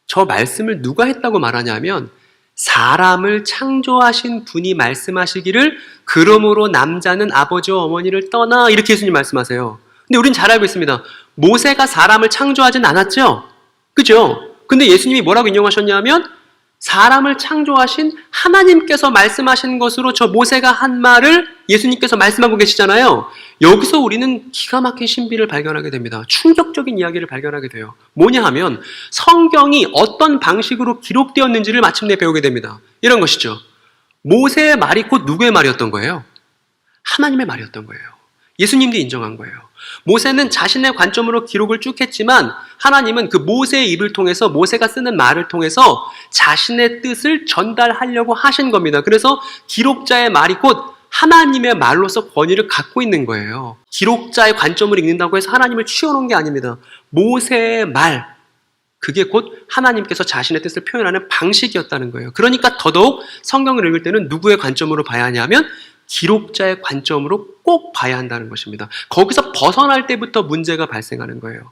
저 말씀을 누가 했다고 말하냐면 사람을 창조하신 분이 말씀하시기를 그러므로 남자는 아버지와 어머니를 떠나 이렇게 예수님 말씀하세요. 근데 우린 잘 알고 있습니다. 모세가 사람을 창조하진 않았죠? 그죠? 근데 예수님이 뭐라고 인용하셨냐면 사람을 창조하신 하나님께서 말씀하신 것으로 저 모세가 한 말을 예수님께서 말씀하고 계시잖아요. 여기서 우리는 기가 막힌 신비를 발견하게 됩니다. 충격적인 이야기를 발견하게 돼요. 뭐냐 하면 성경이 어떤 방식으로 기록되었는지를 마침내 배우게 됩니다. 이런 것이죠. 모세의 말이 곧 누구의 말이었던 거예요? 하나님의 말이었던 거예요. 예수님도 인정한 거예요. 모세는 자신의 관점으로 기록을 쭉 했지만 하나님은 그 모세의 입을 통해서 모세가 쓰는 말을 통해서 자신의 뜻을 전달하려고 하신 겁니다. 그래서 기록자의 말이 곧 하나님의 말로서 권위를 갖고 있는 거예요. 기록자의 관점을 읽는다고 해서 하나님을 치워놓은 게 아닙니다. 모세의 말, 그게 곧 하나님께서 자신의 뜻을 표현하는 방식이었다는 거예요. 그러니까 더더욱 성경을 읽을 때는 누구의 관점으로 봐야 하냐면 기록자의 관점으로 꼭 봐야 한다는 것입니다. 거기서 벗어날 때부터 문제가 발생하는 거예요.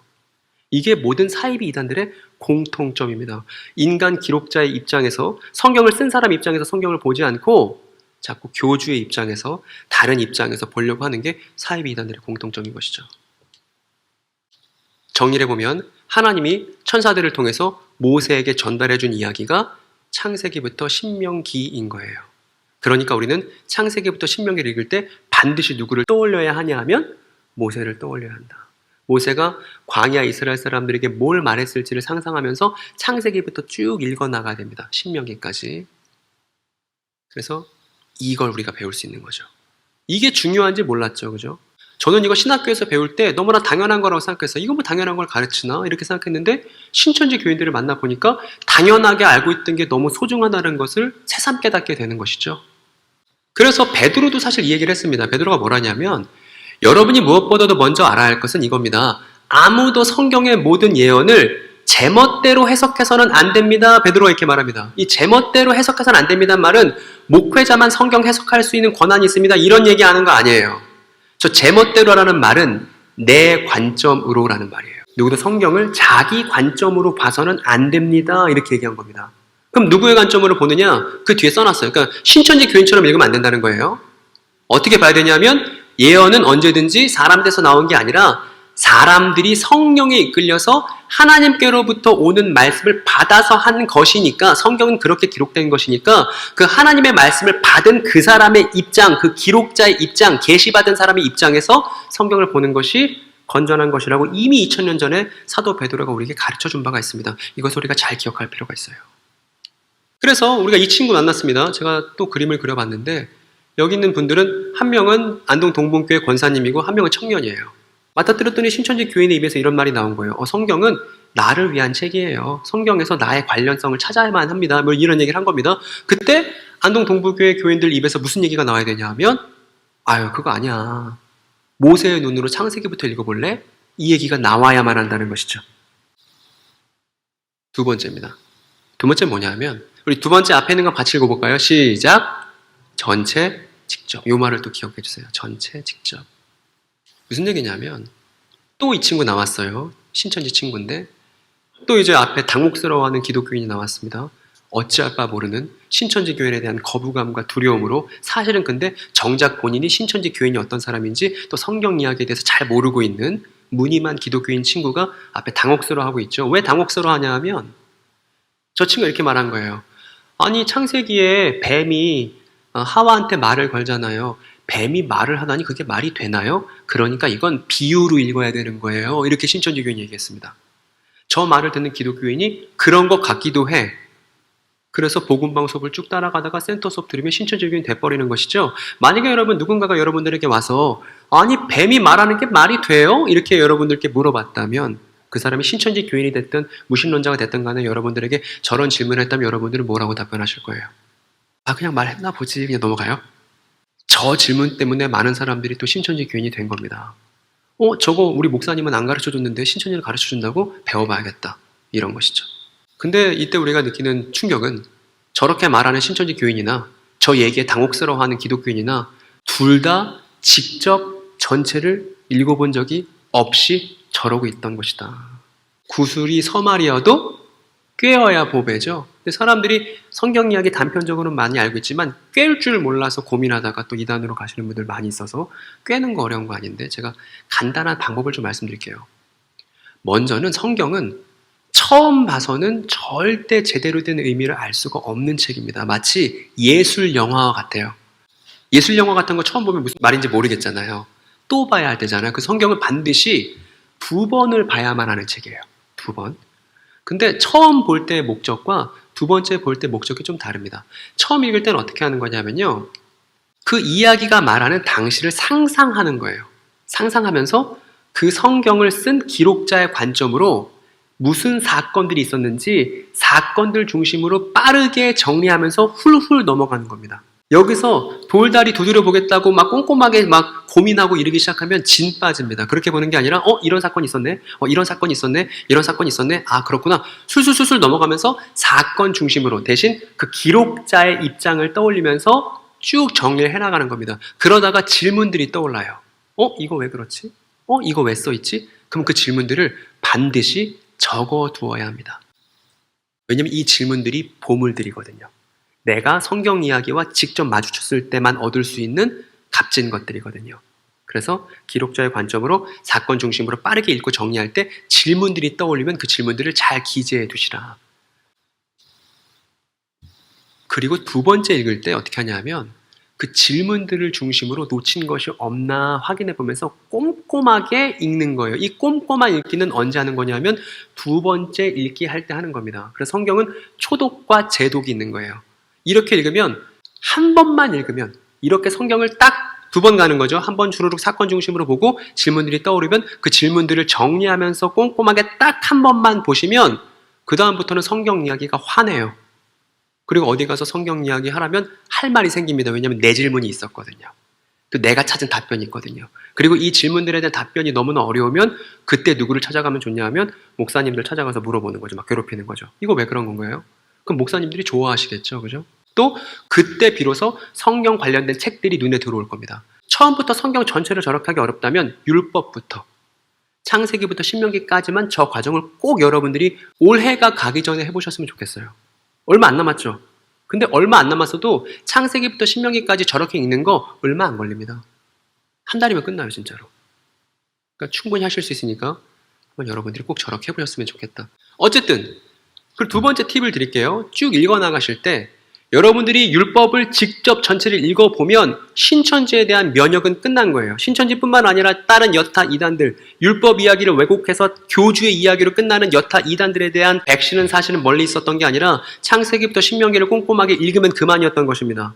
이게 모든 사이비 이단들의 공통점입니다. 인간 기록자의 입장에서 성경을 쓴 사람 입장에서 성경을 보지 않고 자꾸 교주의 입장에서 다른 입장에서 보려고 하는 게 사이비 이단들의 공통점인 것이죠. 정리를 해보면 하나님이 천사들을 통해서 모세에게 전달해준 이야기가 창세기부터 신명기인 거예요. 그러니까 우리는 창세기부터 신명기를 읽을 때 반드시 누구를 떠올려야 하냐 하면 모세를 떠올려야 한다. 모세가 광야 이스라엘 사람들에게 뭘 말했을지를 상상하면서 창세기부터 쭉 읽어나가야 됩니다. 신명기까지. 그래서 이걸 우리가 배울 수 있는 거죠. 이게 중요한지 몰랐죠. 그죠? 저는 이거 신학교에서 배울 때 너무나 당연한 거라고 생각했어요. 이거 뭐 당연한 걸 가르치나? 이렇게 생각했는데 신천지 교인들을 만나보니까 당연하게 알고 있던 게 너무 소중하다는 것을 새삼 깨닫게 되는 것이죠. 그래서 베드로도 사실 이 얘기를 했습니다. 베드로가 뭐라냐면 여러분이 무엇보다도 먼저 알아야 할 것은 이겁니다. 아무도 성경의 모든 예언을 제멋대로 해석해서는 안 됩니다. 베드로가 이렇게 말합니다. 이 제멋대로 해석해서는 안 됩니다 말은 목회자만 성경 해석할 수 있는 권한이 있습니다. 이런 얘기하는 거 아니에요. 저 제멋대로라는 말은 내 관점으로라는 말이에요. 누구도 성경을 자기 관점으로 봐서는 안 됩니다. 이렇게 얘기한 겁니다. 그럼 누구의 관점으로 보느냐? 그 뒤에 써놨어요. 그러니까 신천지 교인처럼 읽으면 안 된다는 거예요. 어떻게 봐야 되냐면 예언은 언제든지 사람들에서 나온 게 아니라 사람들이 성령에 이끌려서 하나님께로부터 오는 말씀을 받아서 한 것이니까 성경은 그렇게 기록된 것이니까 그 하나님의 말씀을 받은 그 사람의 입장, 그 기록자의 입장, 계시받은 사람의 입장에서 성경을 보는 것이 건전한 것이라고 이미 2000년 전에 사도 베드로가 우리에게 가르쳐준 바가 있습니다. 이것을 우리가 잘 기억할 필요가 있어요. 그래서 우리가 이 친구 만났습니다. 제가 또 그림을 그려봤는데 여기 있는 분들은 한 명은 안동 동봉교회 권사님이고 한 명은 청년이에요. 맞닥뜨렸더니 신천지 교인의 입에서 이런 말이 나온 거예요. 성경은 나를 위한 책이에요. 성경에서 나의 관련성을 찾아야만 합니다. 뭐 이런 얘기를 한 겁니다. 그때 안동 동부교회 교인들 입에서 무슨 얘기가 나와야 되냐 하면 아유 그거 아니야. 모세의 눈으로 창세기부터 읽어볼래? 이 얘기가 나와야만 한다는 것이죠. 두 번째입니다. 두 번째 뭐냐면 우리 두 번째 앞에 있는 거 같이 읽어볼까요? 시작! 전체, 직접. 이 말을 또 기억해 주세요. 전체, 직접. 무슨 얘기냐면 또 이 친구 나왔어요. 신천지 친구인데 또 이제 앞에 당혹스러워하는 기독교인이 나왔습니다. 어찌할 바 모르는 신천지 교인에 대한 거부감과 두려움으로 사실은 근데 정작 본인이 신천지 교인이 어떤 사람인지 또 성경 이야기에 대해서 잘 모르고 있는 무늬만 기독교인 친구가 앞에 당혹스러워하고 있죠. 왜 당혹스러워하냐 하면 저 친구가 이렇게 말한 거예요. 아니 창세기에 뱀이 하와한테 말을 걸잖아요. 뱀이 말을 하다니 그게 말이 되나요? 그러니까 이건 비유로 읽어야 되는 거예요. 이렇게 신천지 교인이 얘기했습니다. 저 말을 듣는 기독교인이 그런 것 같기도 해. 그래서 복음방 수업을 쭉 따라가다가 센터 수업 들으면 신천지 교인 돼버리는 것이죠. 만약에 여러분 누군가가 여러분들에게 와서 아니 뱀이 말하는 게 말이 돼요? 이렇게 여러분들께 물어봤다면 그 사람이 신천지 교인이 됐든 무신론자가 됐든 간에 여러분들에게 저런 질문을 했다면 여러분들은 뭐라고 답변하실 거예요? 아 그냥 말했나 보지 그냥 넘어가요? 저 질문 때문에 많은 사람들이 또 신천지 교인이 된 겁니다. 저거 우리 목사님은 안 가르쳐줬는데 신천지를 가르쳐준다고? 배워봐야겠다. 이런 것이죠. 근데 이때 우리가 느끼는 충격은 저렇게 말하는 신천지 교인이나 저 얘기에 당혹스러워하는 기독교인이나 둘 다 직접 전체를 읽어본 적이 없이 저러고 있던 것이다. 구슬이 서말이어도 꿰어야 보배죠. 근데 사람들이 성경 이야기 단편적으로는 많이 알고 있지만 꿰을 줄 몰라서 고민하다가 또 이단으로 가시는 분들 많이 있어서 꿰는 거 어려운 거 아닌데 제가 간단한 방법을 좀 말씀드릴게요. 먼저는 성경은 처음 봐서는 절대 제대로 된 의미를 알 수가 없는 책입니다. 마치 예술 영화와 같아요. 예술 영화 같은 거 처음 보면 무슨 말인지 모르겠잖아요. 또 봐야 할 때잖아요. 그 성경을 반드시 2번을 봐야만 하는 책이에요. 2번. 근데 처음 볼 때의 목적과 두 번째 볼 때 목적이 좀 다릅니다. 처음 읽을 때는 어떻게 하는 거냐면요. 그 이야기가 말하는 당시를 상상하는 거예요. 상상하면서 그 성경을 쓴 기록자의 관점으로 무슨 사건들이 있었는지 사건들 중심으로 빠르게 정리하면서 훌훌 넘어가는 겁니다. 여기서 돌다리 두드려 보겠다고 막 꼼꼼하게 막 고민하고 이러기 시작하면 진 빠집니다. 그렇게 보는 게 아니라 이런 사건이 있었네. 이런 사건이 있었네. 이런 사건이 있었네. 아 그렇구나. 술술술술 넘어가면서 사건 중심으로 대신 그 기록자의 입장을 떠올리면서 쭉 정리를 해나가는 겁니다. 그러다가 질문들이 떠올라요. 이거 왜 그렇지? 이거 왜 써있지? 그럼 그 질문들을 반드시 적어두어야 합니다. 왜냐면 이 질문들이 보물들이거든요. 내가 성경 이야기와 직접 마주쳤을 때만 얻을 수 있는 값진 것들이거든요. 그래서 기록자의 관점으로 사건 중심으로 빠르게 읽고 정리할 때 질문들이 떠올리면 그 질문들을 잘 기재해 두시라. 그리고 두 번째 읽을 때 어떻게 하냐면 그 질문들을 중심으로 놓친 것이 없나 확인해 보면서 꼼꼼하게 읽는 거예요. 이 꼼꼼한 읽기는 언제 하는 거냐면 두 번째 읽기 할 때 하는 겁니다. 그래서 성경은 초독과 재독이 있는 거예요. 이렇게 읽으면 한 번만 읽으면 이렇게 성경을 딱 2번 가는 거죠. 한 번 주르륵 사건 중심으로 보고 질문들이 떠오르면 그 질문들을 정리하면서 꼼꼼하게 딱 한 번만 보시면 그 다음부터는 성경 이야기가 화내요. 그리고 어디 가서 성경 이야기 하라면 할 말이 생깁니다. 왜냐하면 내 질문이 있었거든요. 또 내가 찾은 답변이 있거든요. 그리고 이 질문들에 대한 답변이 너무나 어려우면 그때 누구를 찾아가면 좋냐 하면 목사님들 찾아가서 물어보는 거죠. 막 괴롭히는 거죠. 이거 왜 그런 건가요? 그럼 목사님들이 좋아하시겠죠. 그죠? 또 그때 비로소 성경 관련된 책들이 눈에 들어올 겁니다. 처음부터 성경 전체를 저렇게 하기 어렵다면 율법부터 창세기부터 신명기까지만 저 과정을 꼭 여러분들이 올해가 가기 전에 해보셨으면 좋겠어요. 얼마 안 남았죠? 근데 얼마 안 남았어도 창세기부터 신명기까지 저렇게 읽는 거 얼마 안 걸립니다. 한 달이면 끝나요, 진짜로. 그러니까 충분히 하실 수 있으니까 한번 여러분들이 꼭 저렇게 해보셨으면 좋겠다. 어쨌든 그 두 번째 팁을 드릴게요. 쭉 읽어나가실 때 여러분들이 율법을 직접 전체를 읽어보면 신천지에 대한 면역은 끝난 거예요. 신천지뿐만 아니라 다른 여타 이단들, 율법 이야기를 왜곡해서 교주의 이야기로 끝나는 여타 이단들에 대한 백신은 사실은 멀리 있었던 게 아니라 창세기부터 신명기를 꼼꼼하게 읽으면 그만이었던 것입니다.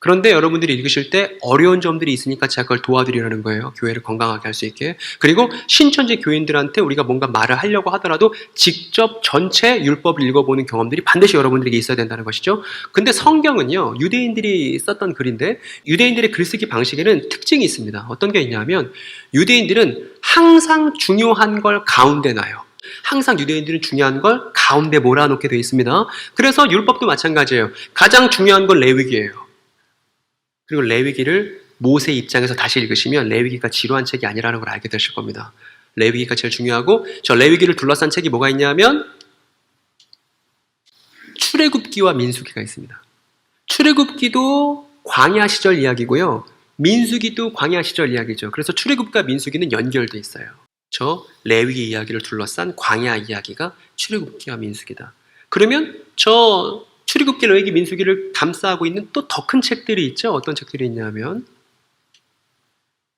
그런데 여러분들이 읽으실 때 어려운 점들이 있으니까 제가 그걸 도와드리려는 거예요. 교회를 건강하게 할 수 있게. 그리고 신천지 교인들한테 우리가 뭔가 말을 하려고 하더라도 직접 전체 율법을 읽어보는 경험들이 반드시 여러분들에게 있어야 된다는 것이죠. 근데 성경은요, 유대인들이 썼던 글인데 유대인들의 글쓰기 방식에는 특징이 있습니다. 어떤 게 있냐면 유대인들은 항상 중요한 걸 가운데 놔요. 항상 유대인들은 중요한 걸 가운데 몰아놓게 되어 있습니다. 그래서 율법도 마찬가지예요. 가장 중요한 건 레위기예요. 그리고 레위기를 모세 입장에서 다시 읽으시면 레위기가 지루한 책이 아니라는 걸 알게 되실 겁니다. 레위기가 제일 중요하고 저 레위기를 둘러싼 책이 뭐가 있냐면 출애굽기와 민수기가 있습니다. 출애굽기도 광야 시절 이야기고요. 민수기도 광야 시절 이야기죠. 그래서 출애굽과 민수기는 연결돼 있어요. 저 레위기 이야기를 둘러싼 광야 이야기가 출애굽기와 민수기다. 그러면 저 출애굽기, 레위기, 민수기를 감싸고 있는 또 더 큰 책들이 있죠. 어떤 책들이 있냐면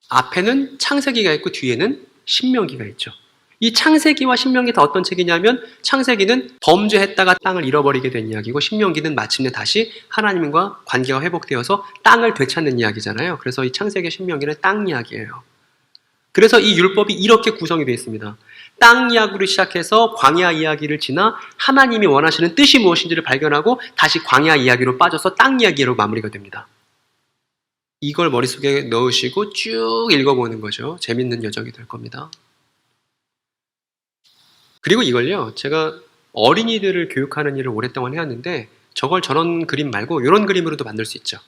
앞에는 창세기가 있고 뒤에는 신명기가 있죠. 이 창세기와 신명기 다 어떤 책이냐면 창세기는 범죄했다가 땅을 잃어버리게 된 이야기고 신명기는 마침내 다시 하나님과 관계가 회복되어서 땅을 되찾는 이야기잖아요. 그래서 이 창세기, 신명기는 땅 이야기예요. 그래서 이 율법이 이렇게 구성이 되어 있습니다. 땅 이야기로 시작해서 광야 이야기를 지나 하나님이 원하시는 뜻이 무엇인지를 발견하고 다시 광야 이야기로 빠져서 땅 이야기로 마무리가 됩니다. 이걸 머릿속에 넣으시고 쭉 읽어보는 거죠. 재밌는 여정이 될 겁니다. 그리고 이걸요, 제가 어린이들을 교육하는 일을 오랫동안 해왔는데 저걸 저런 그림 말고 이런 그림으로도 만들 수 있죠.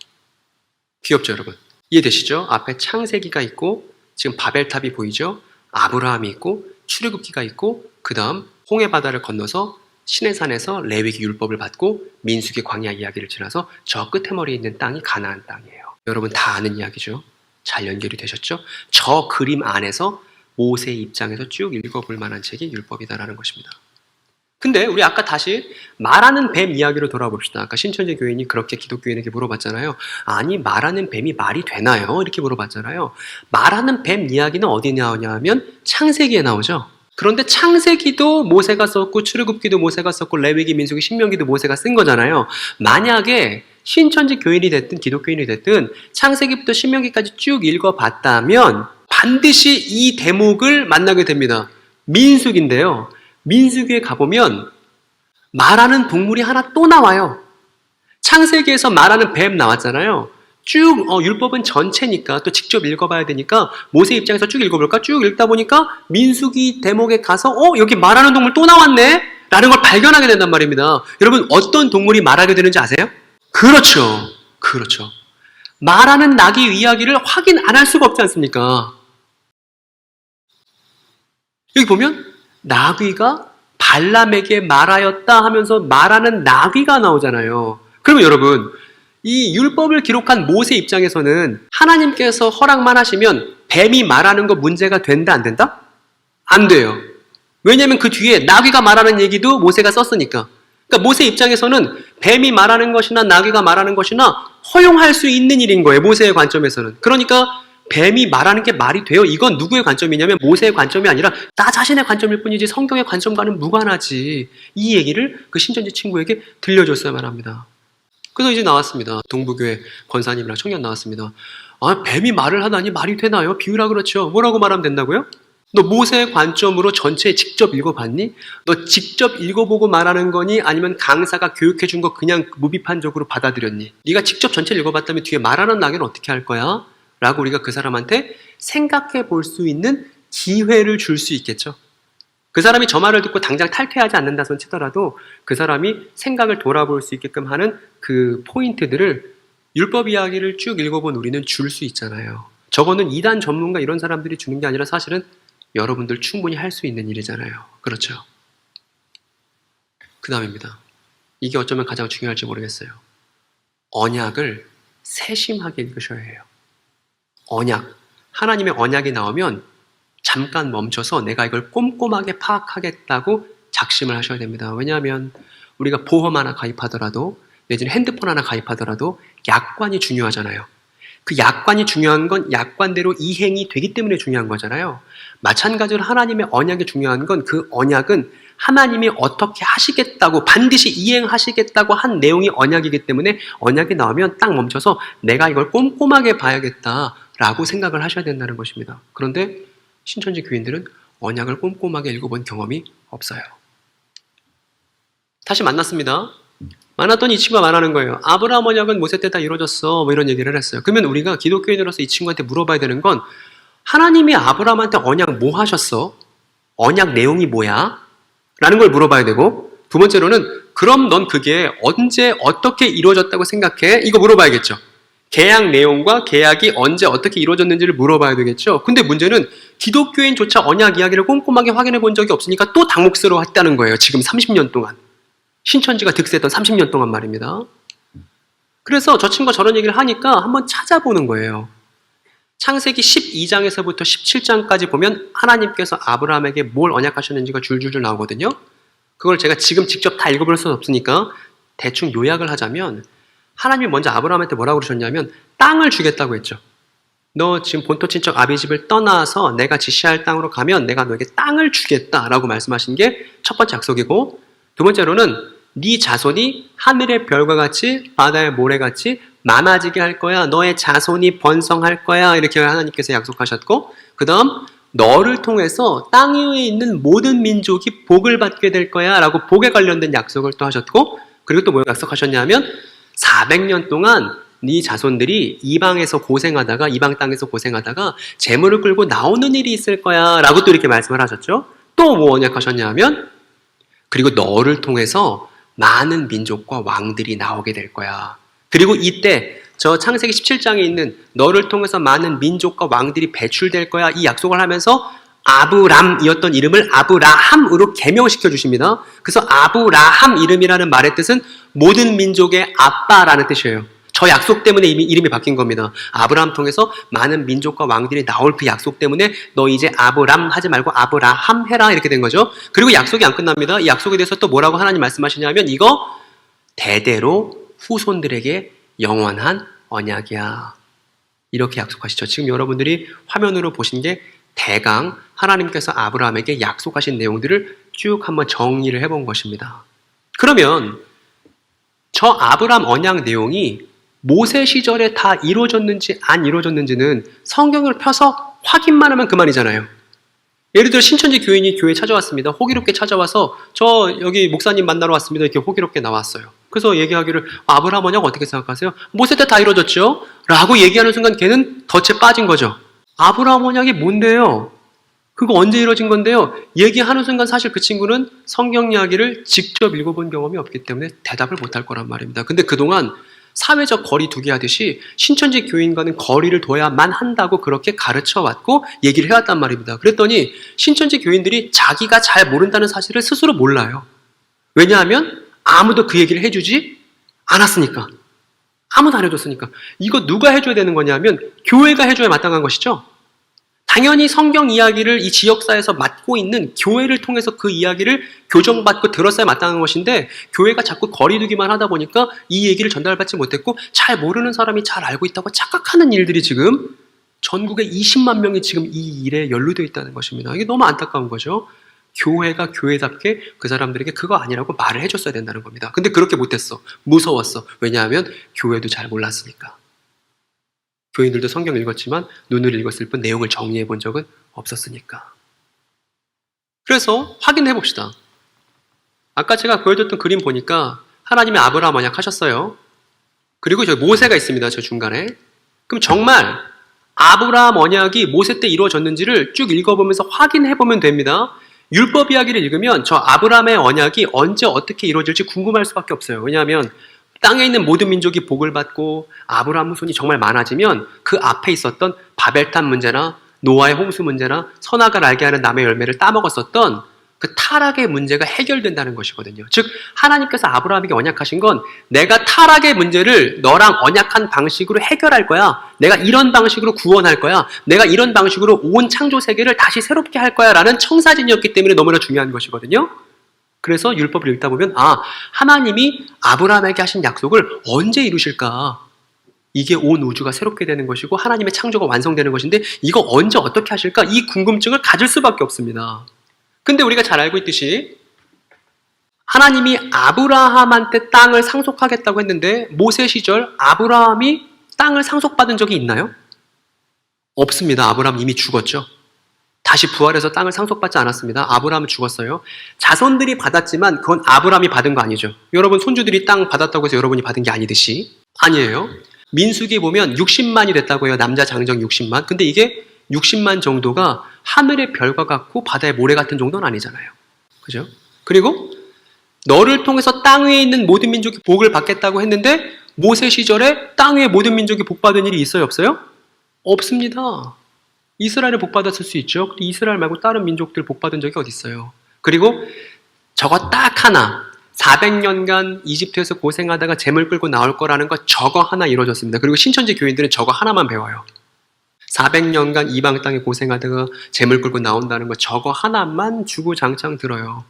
귀엽죠, 여러분? 이해되시죠? 앞에 창세기가 있고 지금 바벨탑이 보이죠? 아브라함이 있고 출애굽기가 있고 그 다음 홍해바다를 건너서 시내산에서 레위기 율법을 받고 민수기 광야 이야기를 지나서 저 끝에 머리에 있는 땅이 가나안 땅이에요. 여러분 다 아는 이야기죠? 잘 연결이 되셨죠? 저 그림 안에서 모세의 입장에서 쭉 읽어볼 만한 책이 율법이다라는 것입니다. 근데 우리 아까 다시 말하는 뱀 이야기로 돌아봅시다. 아까 신천지 교인이 그렇게 기독교인에게 물어봤잖아요. 아니 말하는 뱀이 말이 되나요? 이렇게 물어봤잖아요. 말하는 뱀 이야기는 어디 나오냐 하면 창세기에 나오죠. 그런데 창세기도 모세가 썼고 출애굽기도 모세가 썼고 레위기, 민수기, 신명기도 모세가 쓴 거잖아요. 만약에 신천지 교인이 됐든 기독교인이 됐든 창세기부터 신명기까지 쭉 읽어봤다면 반드시 이 대목을 만나게 됩니다. 민수기인데요. 민수기에 가보면 말하는 동물이 하나 또 나와요. 창세기에서 말하는 뱀 나왔잖아요. 쭉 율법은 전체니까 또 직접 읽어봐야 되니까 모세 입장에서 쭉 읽어볼까? 쭉 읽다 보니까 민수기 대목에 가서 여기 말하는 동물 또 나왔네? 라는 걸 발견하게 된단 말입니다. 여러분 어떤 동물이 말하게 되는지 아세요? 그렇죠. 그렇죠. 말하는 나귀 이야기를 확인 안 할 수가 없지 않습니까? 여기 보면 나귀가 발람에게 말하였다 하면서 말하는 나귀가 나오잖아요. 그러면 여러분 이 율법을 기록한 모세 입장에서는 하나님께서 허락만 하시면 뱀이 말하는 거 문제가 된다 안 된다? 안 돼요. 왜냐하면 그 뒤에 나귀가 말하는 얘기도 모세가 썼으니까. 그러니까 모세 입장에서는 뱀이 말하는 것이나 나귀가 말하는 것이나 허용할 수 있는 일인 거예요. 모세의 관점에서는. 그러니까 뱀이 말하는 게 말이 돼요? 이건 누구의 관점이냐면 모세의 관점이 아니라 나 자신의 관점일 뿐이지 성경의 관점과는 무관하지. 이 얘기를 그 신천지 친구에게 들려줬어야만 합니다. 그래서 이제 나왔습니다. 동부교회 권사님이랑 청년 나왔습니다. 아, 뱀이 말을 하다니 말이 되나요? 비유라 그렇죠. 뭐라고 말하면 된다고요? 너 모세의 관점으로 전체 직접 읽어봤니? 너 직접 읽어보고 말하는 거니? 아니면 강사가 교육해 준 거 그냥 무비판적으로 받아들였니? 네가 직접 전체를 읽어봤다면 뒤에 말하는 낙에는 어떻게 할 거야? 라고 우리가 그 사람한테 생각해 볼 수 있는 기회를 줄 수 있겠죠. 그 사람이 저 말을 듣고 당장 탈퇴하지 않는다 손 치더라도 그 사람이 생각을 돌아볼 수 있게끔 하는 그 포인트들을 율법 이야기를 쭉 읽어본 우리는 줄 수 있잖아요. 저거는 이단 전문가 이런 사람들이 주는 게 아니라 사실은 여러분들 충분히 할 수 있는 일이잖아요. 그렇죠? 그 다음입니다. 이게 어쩌면 가장 중요할지 모르겠어요. 언약을 세심하게 읽으셔야 해요. 언약. 하나님의 언약이 나오면 잠깐 멈춰서 내가 이걸 꼼꼼하게 파악하겠다고 작심을 하셔야 됩니다. 왜냐하면 우리가 보험 하나 가입하더라도 내지는 핸드폰 하나 가입하더라도 약관이 중요하잖아요. 그 약관이 중요한 건 약관대로 이행이 되기 때문에 중요한 거잖아요. 마찬가지로 하나님의 언약이 중요한 건 그 언약은 하나님이 어떻게 하시겠다고 반드시 이행하시겠다고 한 내용이 언약이기 때문에 언약이 나오면 딱 멈춰서 내가 이걸 꼼꼼하게 봐야겠다라고 생각을 하셔야 된다는 것입니다. 그런데 신천지 교인들은 언약을 꼼꼼하게 읽어본 경험이 없어요. 다시 만났습니다. 만났더니 이 친구가 말하는 거예요. 아브라함 언약은 모세 때 다 이루어졌어. 뭐 이런 얘기를 했어요. 그러면 우리가 기독교인으로서 이 친구한테 물어봐야 되는 건 하나님이 아브라함한테 언약 뭐 하셨어? 언약 내용이 뭐야? 라는 걸 물어봐야 되고 두 번째로는 그럼 넌 그게 언제 어떻게 이루어졌다고 생각해? 이거 물어봐야겠죠. 계약 내용과 계약이 언제 어떻게 이루어졌는지를 물어봐야 되겠죠. 근데 문제는 기독교인조차 언약 이야기를 꼼꼼하게 확인해 본 적이 없으니까 또 당혹스러워했다는 거예요. 지금 30년 동안. 신천지가 득세했던 30년 동안 말입니다. 그래서 저 친구가 저런 얘기를 하니까 한번 찾아보는 거예요. 창세기 12장에서부터 17장까지 보면 하나님께서 아브라함에게 뭘 언약하셨는지가 줄줄줄 나오거든요. 그걸 제가 지금 직접 다 읽어볼 수는 없으니까 대충 요약을 하자면 하나님이 먼저 아브라함한테 뭐라고 그러셨냐면 땅을 주겠다고 했죠. 너 지금 본토 친척 아비 집을 떠나서 내가 지시할 땅으로 가면 내가 너에게 땅을 주겠다라고 말씀하신 게 첫 번째 약속이고 두 번째로는 네 자손이 하늘의 별과 같이 바다의 모래같이 많아지게 할 거야. 너의 자손이 번성할 거야. 이렇게 하나님께서 약속하셨고 그 다음 너를 통해서 땅 위에 있는 모든 민족이 복을 받게 될 거야 라고 복에 관련된 약속을 또 하셨고 그리고 또 뭐 약속하셨냐면 400년 동안 네 자손들이 이방에서 고생하다가 이방 땅에서 고생하다가 재물을 끌고 나오는 일이 있을 거야 라고 또 이렇게 말씀을 하셨죠. 또 뭐 언약하셨냐면 그리고 너를 통해서 많은 민족과 왕들이 나오게 될 거야. 그리고 이때 저 창세기 17장에 있는 너를 통해서 많은 민족과 왕들이 배출될 거야 이 약속을 하면서 아브람이었던 이름을 아브라함으로 개명시켜 주십니다. 그래서 아브라함 이름이라는 말의 뜻은 모든 민족의 아빠라는 뜻이에요. 저 약속 때문에 이미 이름이 바뀐 겁니다. 아브라함 통해서 많은 민족과 왕들이 나올 그 약속 때문에 너 이제 아브람 하지 말고 아브라함 해라 이렇게 된 거죠. 그리고 약속이 안 끝납니다. 이 약속에 대해서 또 뭐라고 하나님 말씀하시냐면 이거 대대로 후손들에게 영원한 언약이야. 이렇게 약속하시죠. 지금 여러분들이 화면으로 보신 게 대강 하나님께서 아브라함에게 약속하신 내용들을 쭉 한번 정리를 해본 것입니다. 그러면 저 아브라함 언약 내용이 모세 시절에 다 이루어졌는지 안 이루어졌는지는 성경을 펴서 확인만 하면 그만이잖아요. 예를 들어 신천지 교인이 교회에 찾아왔습니다. 호기롭게 찾아와서 저 여기 목사님 만나러 왔습니다. 이렇게 호기롭게 나왔어요. 그래서 얘기하기를 아브라함 언약 어떻게 생각하세요? 모세 때 다 이루어졌죠? 라고 얘기하는 순간 걔는 덫에 빠진 거죠. 아브라함 언약이 뭔데요? 그거 언제 이루어진 건데요? 얘기하는 순간 사실 그 친구는 성경 이야기를 직접 읽어본 경험이 없기 때문에 대답을 못할 거란 말입니다. 근데 그동안 사회적 거리 두기 하듯이 신천지 교인과는 거리를 둬야만 한다고 그렇게 가르쳐 왔고 얘기를 해왔단 말입니다. 그랬더니 신천지 교인들이 자기가 잘 모른다는 사실을 스스로 몰라요. 왜냐하면 아무도 그 얘기를 해주지 않았으니까. 아무도 안 해줬으니까. 이거 누가 해줘야 되는 거냐면 교회가 해줘야 마땅한 것이죠. 당연히 성경 이야기를 이 지역사에서 맡고 있는 교회를 통해서 그 이야기를 교정받고 들었어야 마땅한 것인데 교회가 자꾸 거리두기만 하다 보니까 이 얘기를 전달받지 못했고 잘 모르는 사람이 잘 알고 있다고 착각하는 일들이 지금 전국에 20만 명이 지금 이 일에 연루되어 있다는 것입니다. 이게 너무 안타까운 거죠. 교회가 교회답게 그 사람들에게 그거 아니라고 말을 해줬어야 된다는 겁니다. 근데 그렇게 못했어. 무서웠어. 왜냐하면 교회도 잘 몰랐으니까. 교인들도 성경 읽었지만 눈을 읽었을 뿐 내용을 정리해 본 적은 없었으니까. 그래서 확인해 봅시다. 아까 제가 보여줬던 그림 보니까 하나님이 아브라함 언약하셨어요. 그리고 저 모세가 있습니다. 저 중간에. 그럼 정말 아브라함 언약이 모세 때 이루어졌는지를 쭉 읽어보면서 확인해 보면 됩니다. 율법 이야기를 읽으면 저 아브라함의 언약이 언제 어떻게 이루어질지 궁금할 수밖에 없어요. 왜냐하면 땅에 있는 모든 민족이 복을 받고 아브라함 후손이 정말 많아지면 그 앞에 있었던 바벨탑 문제나 노아의 홍수 문제나 선악을 알게 하는 남의 열매를 따먹었었던 그 타락의 문제가 해결된다는 것이거든요. 즉 하나님께서 아브라함에게 언약하신 건 내가 타락의 문제를 너랑 언약한 방식으로 해결할 거야. 내가 이런 방식으로 구원할 거야. 내가 이런 방식으로 온 창조 세계를 다시 새롭게 할 거야 라는 청사진이었기 때문에 너무나 중요한 것이거든요. 그래서 율법을 읽다 보면 하나님이 아브라함에게 하신 약속을 언제 이루실까? 이게 온 우주가 새롭게 되는 것이고 하나님의 창조가 완성되는 것인데 이거 언제 어떻게 하실까? 이 궁금증을 가질 수밖에 없습니다. 근데 우리가 잘 알고 있듯이 하나님이 아브라함한테 땅을 상속하겠다고 했는데 모세 시절 아브라함이 땅을 상속받은 적이 있나요? 없습니다. 아브라함 이미 죽었죠. 다시 부활해서 땅을 상속받지 않았습니다. 아브라함은 죽었어요. 자손들이 받았지만 그건 아브라함이 받은 거 아니죠. 여러분 손주들이 땅 받았다고 해서 여러분이 받은 게 아니듯이. 아니에요. 민수기 보면 60만이 됐다고 해요. 남자 장정 60만. 근데 이게 60만 정도가 하늘의 별과 같고 바다의 모래 같은 정도는 아니잖아요. 그죠? 그리고 너를 통해서 땅 위에 있는 모든 민족이 복을 받겠다고 했는데 모세 시절에 땅 위에 모든 민족이 복 받은 일이 있어요? 없어요? 없습니다. 이스라엘은 복 받았을 수 있죠. 근데 이스라엘 말고 다른 민족들 복 받은 적이 어디 있어요? 그리고 저거 딱 하나 400년간 이집트에서 고생하다가 재물 끌고 나올 거라는 거 저거 하나 이루어졌습니다. 그리고 신천지 교인들은 저거 하나만 배워요. 400년간 이방 땅에 고생하다가 재물 끌고 나온다는 거 저거 하나만 주구장창 들어요.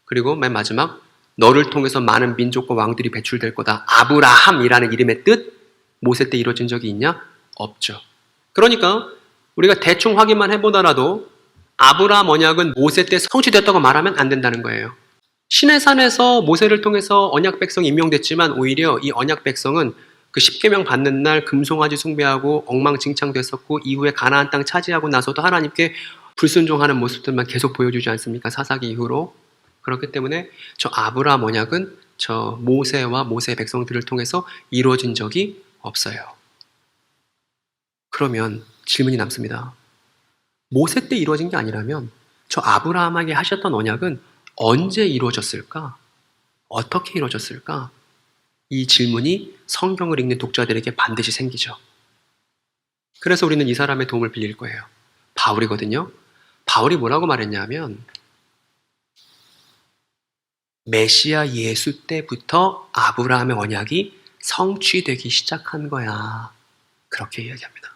그리고 맨 마지막 너를 통해서 많은 민족과 왕들이 배출될 거다. 아브라함이라는 이름의 뜻 모세 때 이루어진 적이 있냐? 없죠. 그러니까 우리가 대충 확인만 해보더라도 아브라함 언약은 모세 때 성취됐다고 말하면 안 된다는 거예요. 시내산에서 모세를 통해서 언약 백성이 임명됐지만 오히려 이 언약 백성은 그 십계명 받는 날 금송아지 숭배하고 엉망진창됐었고 이후에 가나안 땅 차지하고 나서도 하나님께 불순종하는 모습들만 계속 보여주지 않습니까? 사사기 이후로. 그렇기 때문에 저 아브라함 언약은 저 모세와 모세의 백성들을 통해서 이루어진 적이 없어요. 그러면 질문이 남습니다. 모세 때 이루어진 게 아니라면 저 아브라함에게 하셨던 언약은 언제 이루어졌을까? 어떻게 이루어졌을까? 이 질문이 성경을 읽는 독자들에게 반드시 생기죠. 그래서 우리는 이 사람의 도움을 빌릴 거예요. 바울이거든요. 바울이 뭐라고 말했냐면 메시아 예수 때부터 아브라함의 언약이 성취되기 시작한 거야. 그렇게 이야기합니다.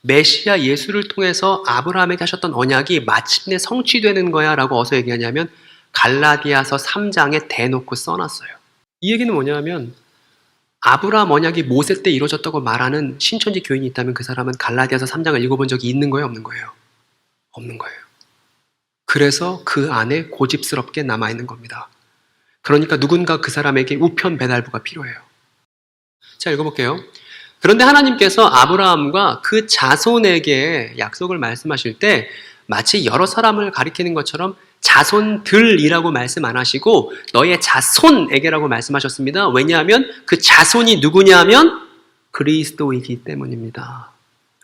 메시아 예수를 통해서 아브라함에게 하셨던 언약이 마침내 성취되는 거야 라고 어디서 얘기하냐면 갈라디아서 3장에 대놓고 써놨어요. 이 얘기는 뭐냐면 아브라함 언약이 모세 때 이루어졌다고 말하는 신천지 교인이 있다면 그 사람은 갈라디아서 3장을 읽어본 적이 있는 거예요? 없는 거예요? 없는 거예요. 그래서 그 안에 고집스럽게 남아있는 겁니다. 그러니까 누군가 그 사람에게 우편 배달부가 필요해요. 자, 읽어볼게요. 그런데 하나님께서 아브라함과 그 자손에게 약속을 말씀하실 때 마치 여러 사람을 가리키는 것처럼 자손들이라고 말씀 안 하시고 너의 자손에게라고 말씀하셨습니다. 왜냐하면 그 자손이 누구냐면 그리스도이기 때문입니다.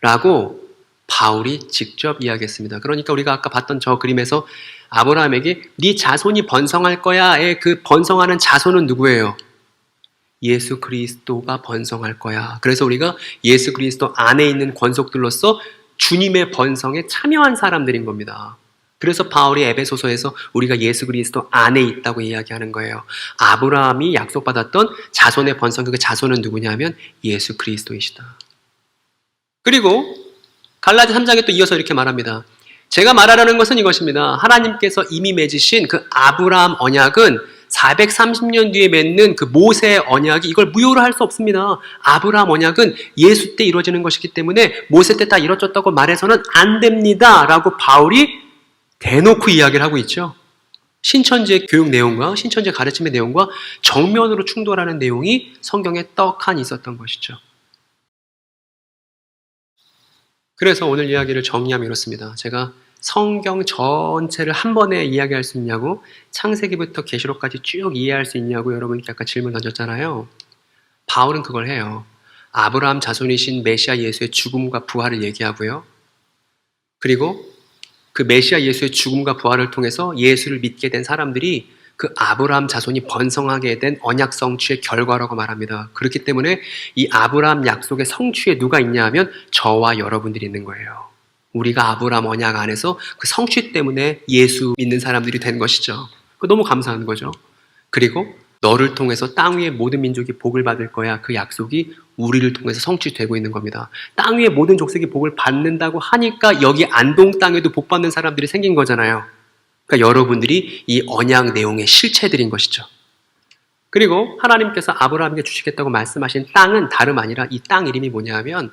라고 바울이 직접 이야기했습니다. 그러니까 우리가 아까 봤던 저 그림에서 아브라함에게 네 자손이 번성할 거야의 그 번성하는 자손은 누구예요? 예수 그리스도가 번성할 거야. 그래서 우리가 예수 그리스도 안에 있는 권속들로서 주님의 번성에 참여한 사람들인 겁니다. 그래서 바울이 에베소서에서 우리가 예수 그리스도 안에 있다고 이야기하는 거예요. 아브라함이 약속받았던 자손의 번성, 그 자손은 누구냐면 예수 그리스도이시다. 그리고 갈라디 3장에 또 이어서 이렇게 말합니다. 제가 말하려는 것은 이것입니다. 하나님께서 이미 맺으신 그 아브라함 언약은 430년 뒤에 맺는 그 모세의 언약이 이걸 무효로 할 수 없습니다. 아브라함 언약은 예수 때 이루어지는 것이기 때문에 모세 때 다 이루어졌다고 말해서는 안 됩니다. 라고 바울이 대놓고 이야기를 하고 있죠. 신천지의 교육 내용과 신천지의 가르침의 내용과 정면으로 충돌하는 내용이 성경에 떡하니 있었던 것이죠. 그래서 오늘 이야기를 정리하면 이렇습니다. 제가 성경 전체를 한 번에 이야기할 수 있냐고, 창세기부터 계시록까지 쭉 이해할 수 있냐고 여러분께 아까 질문 던졌잖아요. 바울은 그걸 해요. 아브라함 자손이신 메시아 예수의 죽음과 부활을 얘기하고요. 그리고 그 메시아 예수의 죽음과 부활을 통해서 예수를 믿게 된 사람들이 그 아브라함 자손이 번성하게 된 언약 성취의 결과라고 말합니다. 그렇기 때문에 이 아브라함 약속의 성취에 누가 있냐 하면 저와 여러분들이 있는 거예요. 우리가 아브라함 언약 안에서 그 성취 때문에 예수 믿는 사람들이 된 것이죠. 너무 감사한 거죠. 그리고 너를 통해서 땅 위의 모든 민족이 복을 받을 거야. 그 약속이 우리를 통해서 성취되고 있는 겁니다. 땅 위의 모든 족속이 복을 받는다고 하니까 여기 안동 땅에도 복 받는 사람들이 생긴 거잖아요. 그러니까 여러분들이 이 언약 내용의 실체들인 것이죠. 그리고 하나님께서 아브라함에게 주시겠다고 말씀하신 땅은 다름 아니라 이 땅 이름이 뭐냐 하면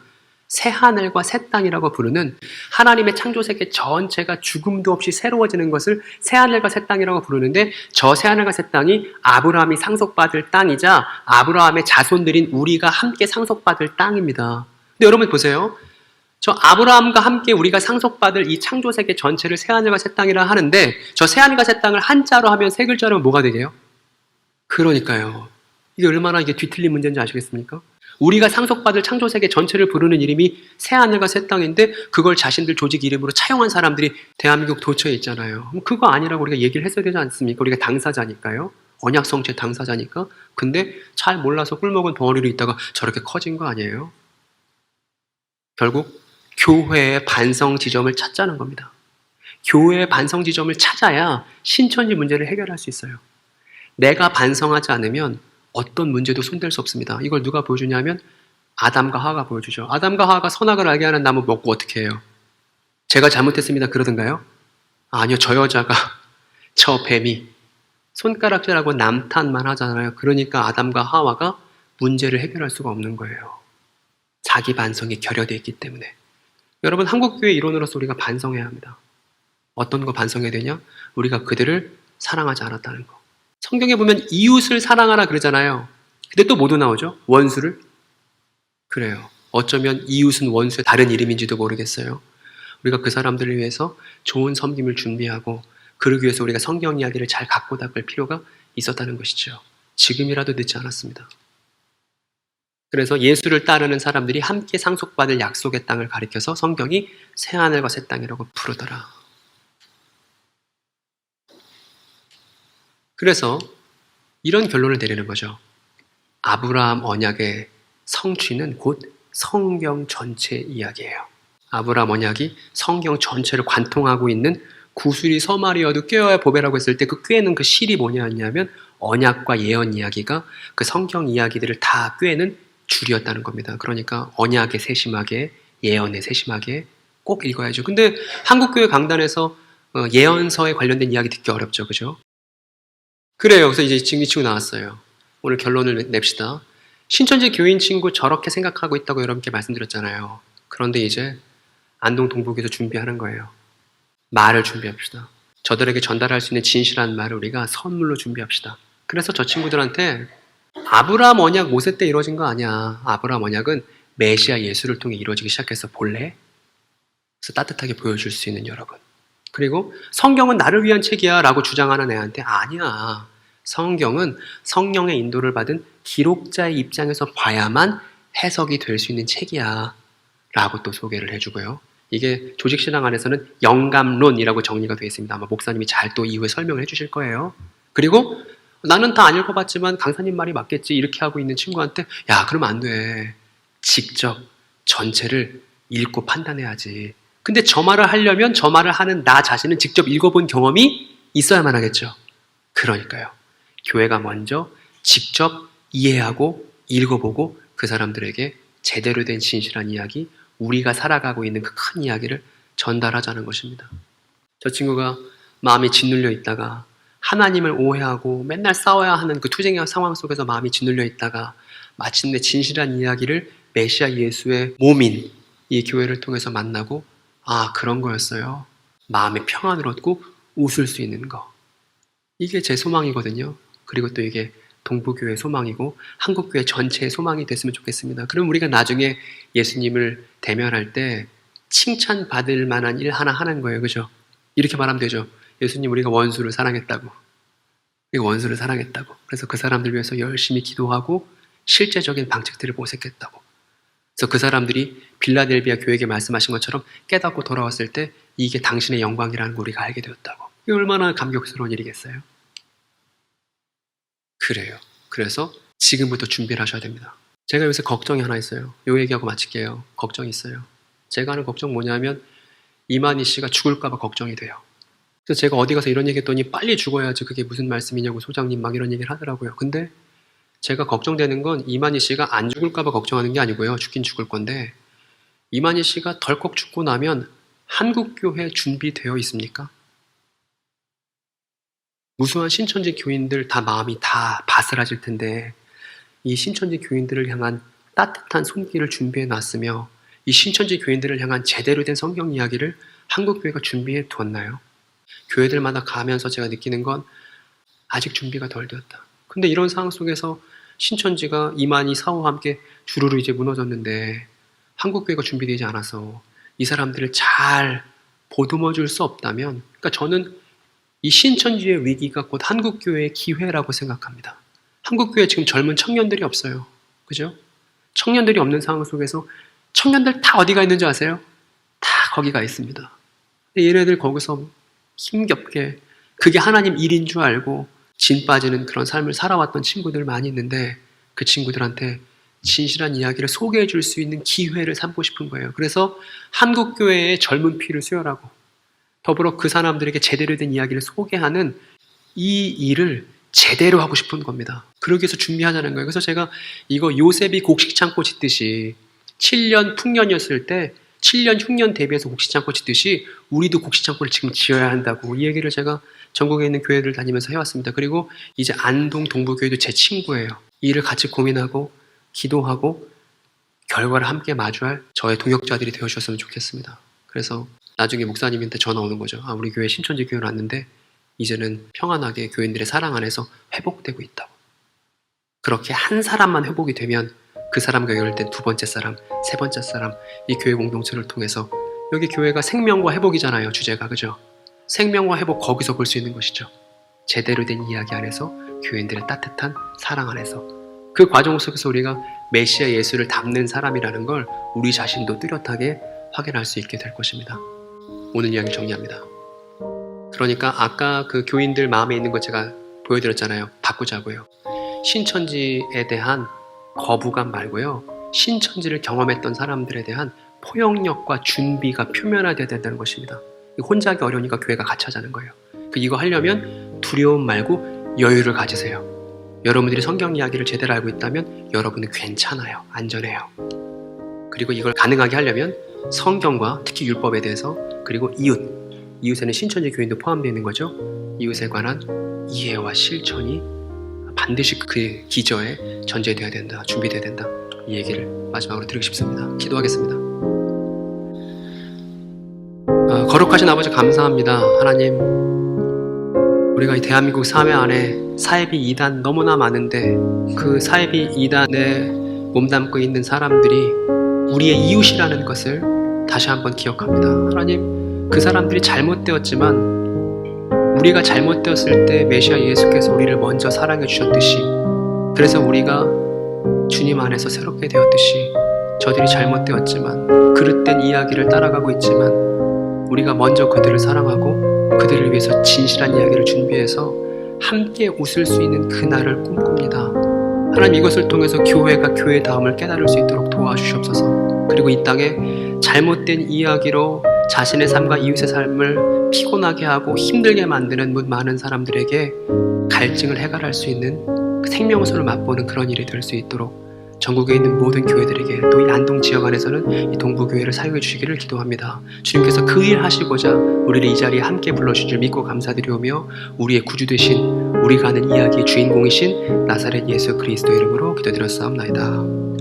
새하늘과 새 땅이라고 부르는 하나님의 창조세계 전체가 죽음도 없이 새로워지는 것을 새하늘과 새 땅이라고 부르는데 저 새하늘과 새 땅이 아브라함이 상속받을 땅이자 아브라함의 자손들인 우리가 함께 상속받을 땅입니다. 근데 여러분 보세요. 저 아브라함과 함께 우리가 상속받을 이 창조세계 전체를 새하늘과 새 땅이라 하는데 저 새하늘과 새 땅을 한자로 하면 세 글자로 하면 뭐가 되게요? 그러니까요. 이게 얼마나 이게 뒤틀린 문제인지 아시겠습니까? 우리가 상속받을 창조세계 전체를 부르는 이름이 새하늘과 새 땅인데 그걸 자신들 조직 이름으로 차용한 사람들이 대한민국 도처에 있잖아요. 그거 아니라고 우리가 얘기를 했어야 되지 않습니까? 우리가 당사자니까요. 언약 성취의 당사자니까. 근데 잘 몰라서 꿀먹은 덩어리로 있다가 저렇게 커진 거 아니에요? 결국 교회의 반성 지점을 찾자는 겁니다. 교회의 반성 지점을 찾아야 신천지 문제를 해결할 수 있어요. 내가 반성하지 않으면 어떤 문제도 손댈 수 없습니다. 이걸 누가 보여주냐면 아담과 하와가 보여주죠. 아담과 하와가 선악을 알게 하는 나무 먹고 어떻게 해요? 제가 잘못했습니다 그러던가요? 아니요. 저 여자가 저 뱀이 손가락질하고 남탓만 하잖아요. 그러니까 아담과 하와가 문제를 해결할 수가 없는 거예요. 자기 반성이 결여되어 있기 때문에. 여러분 한국교회 일원으로서 우리가 반성해야 합니다. 어떤 거 반성해야 되냐? 우리가 그들을 사랑하지 않았다는 거. 성경에 보면 이웃을 사랑하라 그러잖아요. 근데 또 뭐도 나오죠? 원수를? 그래요. 어쩌면 이웃은 원수의 다른 이름인지도 모르겠어요. 우리가 그 사람들을 위해서 좋은 섬김을 준비하고 그러기 위해서 우리가 성경 이야기를 잘 갖고 닦을 필요가 있었다는 것이죠. 지금이라도 늦지 않았습니다. 그래서 예수를 따르는 사람들이 함께 상속받을 약속의 땅을 가리켜서 성경이 새하늘과 새 땅이라고 부르더라. 그래서 이런 결론을 내리는 거죠. 아브라함 언약의 성취는 곧 성경 전체 이야기예요. 아브라함 언약이 성경 전체를 관통하고 있는 구슬이 서말이어도 꿰어야 보배라고 했을 때 그 꿰는 그 실이 뭐냐면 언약과 예언 이야기가 그 성경 이야기들을 다 꿰는 줄이었다는 겁니다. 그러니까 언약에 세심하게 예언에 세심하게 꼭 읽어야죠. 근데 한국교회 강단에서 예언서에 관련된 이야기 듣기 어렵죠. 그죠? 그래요. 그래서 이제 지금 이 친구 나왔어요. 오늘 결론을 냅시다. 신천지 교인 친구 저렇게 생각하고 있다고 여러분께 말씀드렸잖아요. 그런데 이제 안동 동북에서 준비하는 거예요. 말을 준비합시다. 저들에게 전달할 수 있는 진실한 말을 우리가 선물로 준비합시다. 그래서 저 친구들한테 아브라함 언약 모세 때 이루어진 거 아니야. 아브라함 언약은 메시아 예수를 통해 이루어지기 시작해서 볼래? 그래서 따뜻하게 보여줄 수 있는 여러분. 그리고 성경은 나를 위한 책이야 라고 주장하는 애한테 아니야. 성경은 성령의 인도를 받은 기록자의 입장에서 봐야만 해석이 될 수 있는 책이야 라고 또 소개를 해주고요. 이게 조직신앙 안에서는 영감론이라고 정리가 되어 있습니다. 아마 목사님이 잘 또 이후에 설명을 해주실 거예요. 그리고 나는 다 안 읽어봤지만 강사님 말이 맞겠지 이렇게 하고 있는 친구한테 야 그러면 안 돼. 직접 전체를 읽고 판단해야지. 근데 저 말을 하려면 저 말을 하는 나 자신은 직접 읽어본 경험이 있어야만 하겠죠. 그러니까요. 교회가 먼저 직접 이해하고 읽어보고 그 사람들에게 제대로 된 진실한 이야기, 우리가 살아가고 있는 그 큰 이야기를 전달하자는 것입니다. 저 친구가 마음이 짓눌려 있다가 하나님을 오해하고 맨날 싸워야 하는 그 투쟁의 상황 속에서 마음이 짓눌려 있다가 마침내 진실한 이야기를 메시아 예수의 몸인 이 교회를 통해서 만나고 아 그런 거였어요. 마음의 평안을 얻고 웃을 수 있는 거. 이게 제 소망이거든요. 그리고 또 이게 동부교회 소망이고 한국교회 전체의 소망이 됐으면 좋겠습니다. 그럼 우리가 나중에 예수님을 대면할 때 칭찬받을 만한 일 하나 하는 거예요. 그죠? 이렇게 말하면 되죠. 예수님, 우리가 원수를 사랑했다고. 우리가 원수를 사랑했다고. 그래서 그 사람들 위해서 열심히 기도하고 실제적인 방책들을 모색했다고. 그래서 그 사람들이 빌라델비아 교회에게 말씀하신 것처럼 깨닫고 돌아왔을 때 이게 당신의 영광이라는 걸 우리가 알게 되었다고. 이게 얼마나 감격스러운 일이겠어요? 그래요. 그래서 지금부터 준비를 하셔야 됩니다. 제가 요새 걱정이 하나 있어요. 요 얘기하고 마칠게요. 걱정이 있어요. 제가 하는 걱정 뭐냐면 이만희 씨가 죽을까 봐 걱정이 돼요. 그래서 제가 어디 가서 이런 얘기 했더니 빨리 죽어야지 그게 무슨 말씀이냐고 소장님 막 이런 얘기를 하더라고요. 근데 제가 걱정되는 건 이만희 씨가 안 죽을까 봐 걱정하는 게 아니고요. 죽긴 죽을 건데 이만희 씨가 덜컥 죽고 나면 한국교회 준비되어 있습니까? 무수한 신천지 교인들 다 마음이 다 바스라질 텐데 이 신천지 교인들을 향한 따뜻한 손길을 준비해 놨으며 이 신천지 교인들을 향한 제대로 된 성경 이야기를 한국교회가 준비해 두었나요? 교회들마다 가면서 제가 느끼는 건 아직 준비가 덜 되었다. 근데 이런 상황 속에서 신천지가 이만희 사호와 함께 주르르 이제 무너졌는데 한국교회가 준비되지 않아서 이 사람들을 잘 보듬어 줄 수 없다면, 그러니까 저는 이 신천지의 위기가 곧 한국교회의 기회라고 생각합니다. 한국교회에 지금 젊은 청년들이 없어요. 그죠? 청년들이 없는 상황 속에서 청년들 다 어디가 있는지 아세요? 다 거기가 있습니다. 얘네들 거기서 힘겹게 그게 하나님 일인 줄 알고 진 빠지는 그런 삶을 살아왔던 친구들 많이 있는데 그 친구들한테 진실한 이야기를 소개해 줄 수 있는 기회를 삼고 싶은 거예요. 그래서 한국교회의 젊은 피를 수혈하고 더불어 그 사람들에게 제대로 된 이야기를 소개하는 이 일을 제대로 하고 싶은 겁니다. 그러기 위해서 준비하자는 거예요. 그래서 제가 이거 요셉이 곡식창고 짓듯이 7년 풍년이었을 때 7년 흉년 대비해서 곡식창고 짓듯이 우리도 곡식창고를 지금 지어야 한다고 이 얘기를 제가 전국에 있는 교회들 다니면서 해왔습니다. 그리고 이제 안동 동부교회도 제 친구예요. 이 일을 같이 고민하고 기도하고 결과를 함께 마주할 저의 동역자들이 되어주셨으면 좋겠습니다. 그래서 나중에 목사님한테 전화 오는 거죠. 아, 우리 교회 신천지 교회로 왔는데 이제는 평안하게 교인들의 사랑 안에서 회복되고 있다고. 그렇게 한 사람만 회복이 되면 그 사람과 연결된 두 번째 사람, 세 번째 사람, 이 교회 공동체를 통해서 여기 교회가 생명과 회복이잖아요. 주제가. 그죠? 생명과 회복 거기서 볼 수 있는 것이죠. 제대로 된 이야기 안에서 교인들의 따뜻한 사랑 안에서 그 과정 속에서 우리가 메시아 예수를 담는 사람이라는 걸 우리 자신도 뚜렷하게 확인할 수 있게 될 것입니다. 오늘 이야기 정리합니다. 그러니까 아까 그 교인들 마음에 있는 거 제가 보여드렸잖아요. 바꾸자고요. 신천지에 대한 거부감 말고요. 신천지를 경험했던 사람들에 대한 포용력과 준비가 표면화되어야 된다는 것입니다. 혼자 하기 어려우니까 교회가 같이 하자는 거예요. 이거 하려면 두려움 말고 여유를 가지세요. 여러분들이 성경 이야기를 제대로 알고 있다면 여러분은 괜찮아요. 안전해요. 그리고 이걸 가능하게 하려면 성경과 특히 율법에 대해서 그리고 이웃에는 신천지 교인도 포함되어 있는 거죠. 이웃에 관한 이해와 실천이 반드시 그 기저에 전제되어야 된다. 준비되어야 된다. 이 얘기를 마지막으로 드리고 싶습니다. 기도하겠습니다. 거룩하신 아버지 감사합니다. 하나님, 우리가 이 대한민국 사회 안에 사이비 이단 너무나 많은데 그 사이비 이단에 몸담고 있는 사람들이 우리의 이웃이라는 것을 다시 한번 기억합니다. 하나님, 그 사람들이 잘못되었지만 우리가 잘못되었을 때 메시아 예수께서 우리를 먼저 사랑해 주셨듯이 그래서 우리가 주님 안에서 새롭게 되었듯이 저들이 잘못되었지만 그릇된 이야기를 따라가고 있지만 우리가 먼저 그들을 사랑하고 그들을 위해서 진실한 이야기를 준비해서 함께 웃을 수 있는 그날을 꿈꿉니다. 하나님, 이것을 통해서 교회가 교회다움을 깨달을 수 있도록 도와주시옵소서. 그리고 이 땅에 잘못된 이야기로 자신의 삶과 이웃의 삶을 피곤하게 하고 힘들게 만드는 많은 사람들에게 갈증을 해결할 수 있는 생명수를 맛보는 그런 일이 될 수 있도록 전국에 있는 모든 교회들에게 또 이 안동 지역 안에서는 이 동부교회를 사용해 주시기를 기도합니다. 주님께서 그 일 하시고자 우리를 이 자리에 함께 불러주신 줄 믿고 감사드리오며 우리의 구주 되신 우리가 하는 이야기의 주인공이신 나사렛 예수 그리스도 이름으로 기도드렸사옵나이다.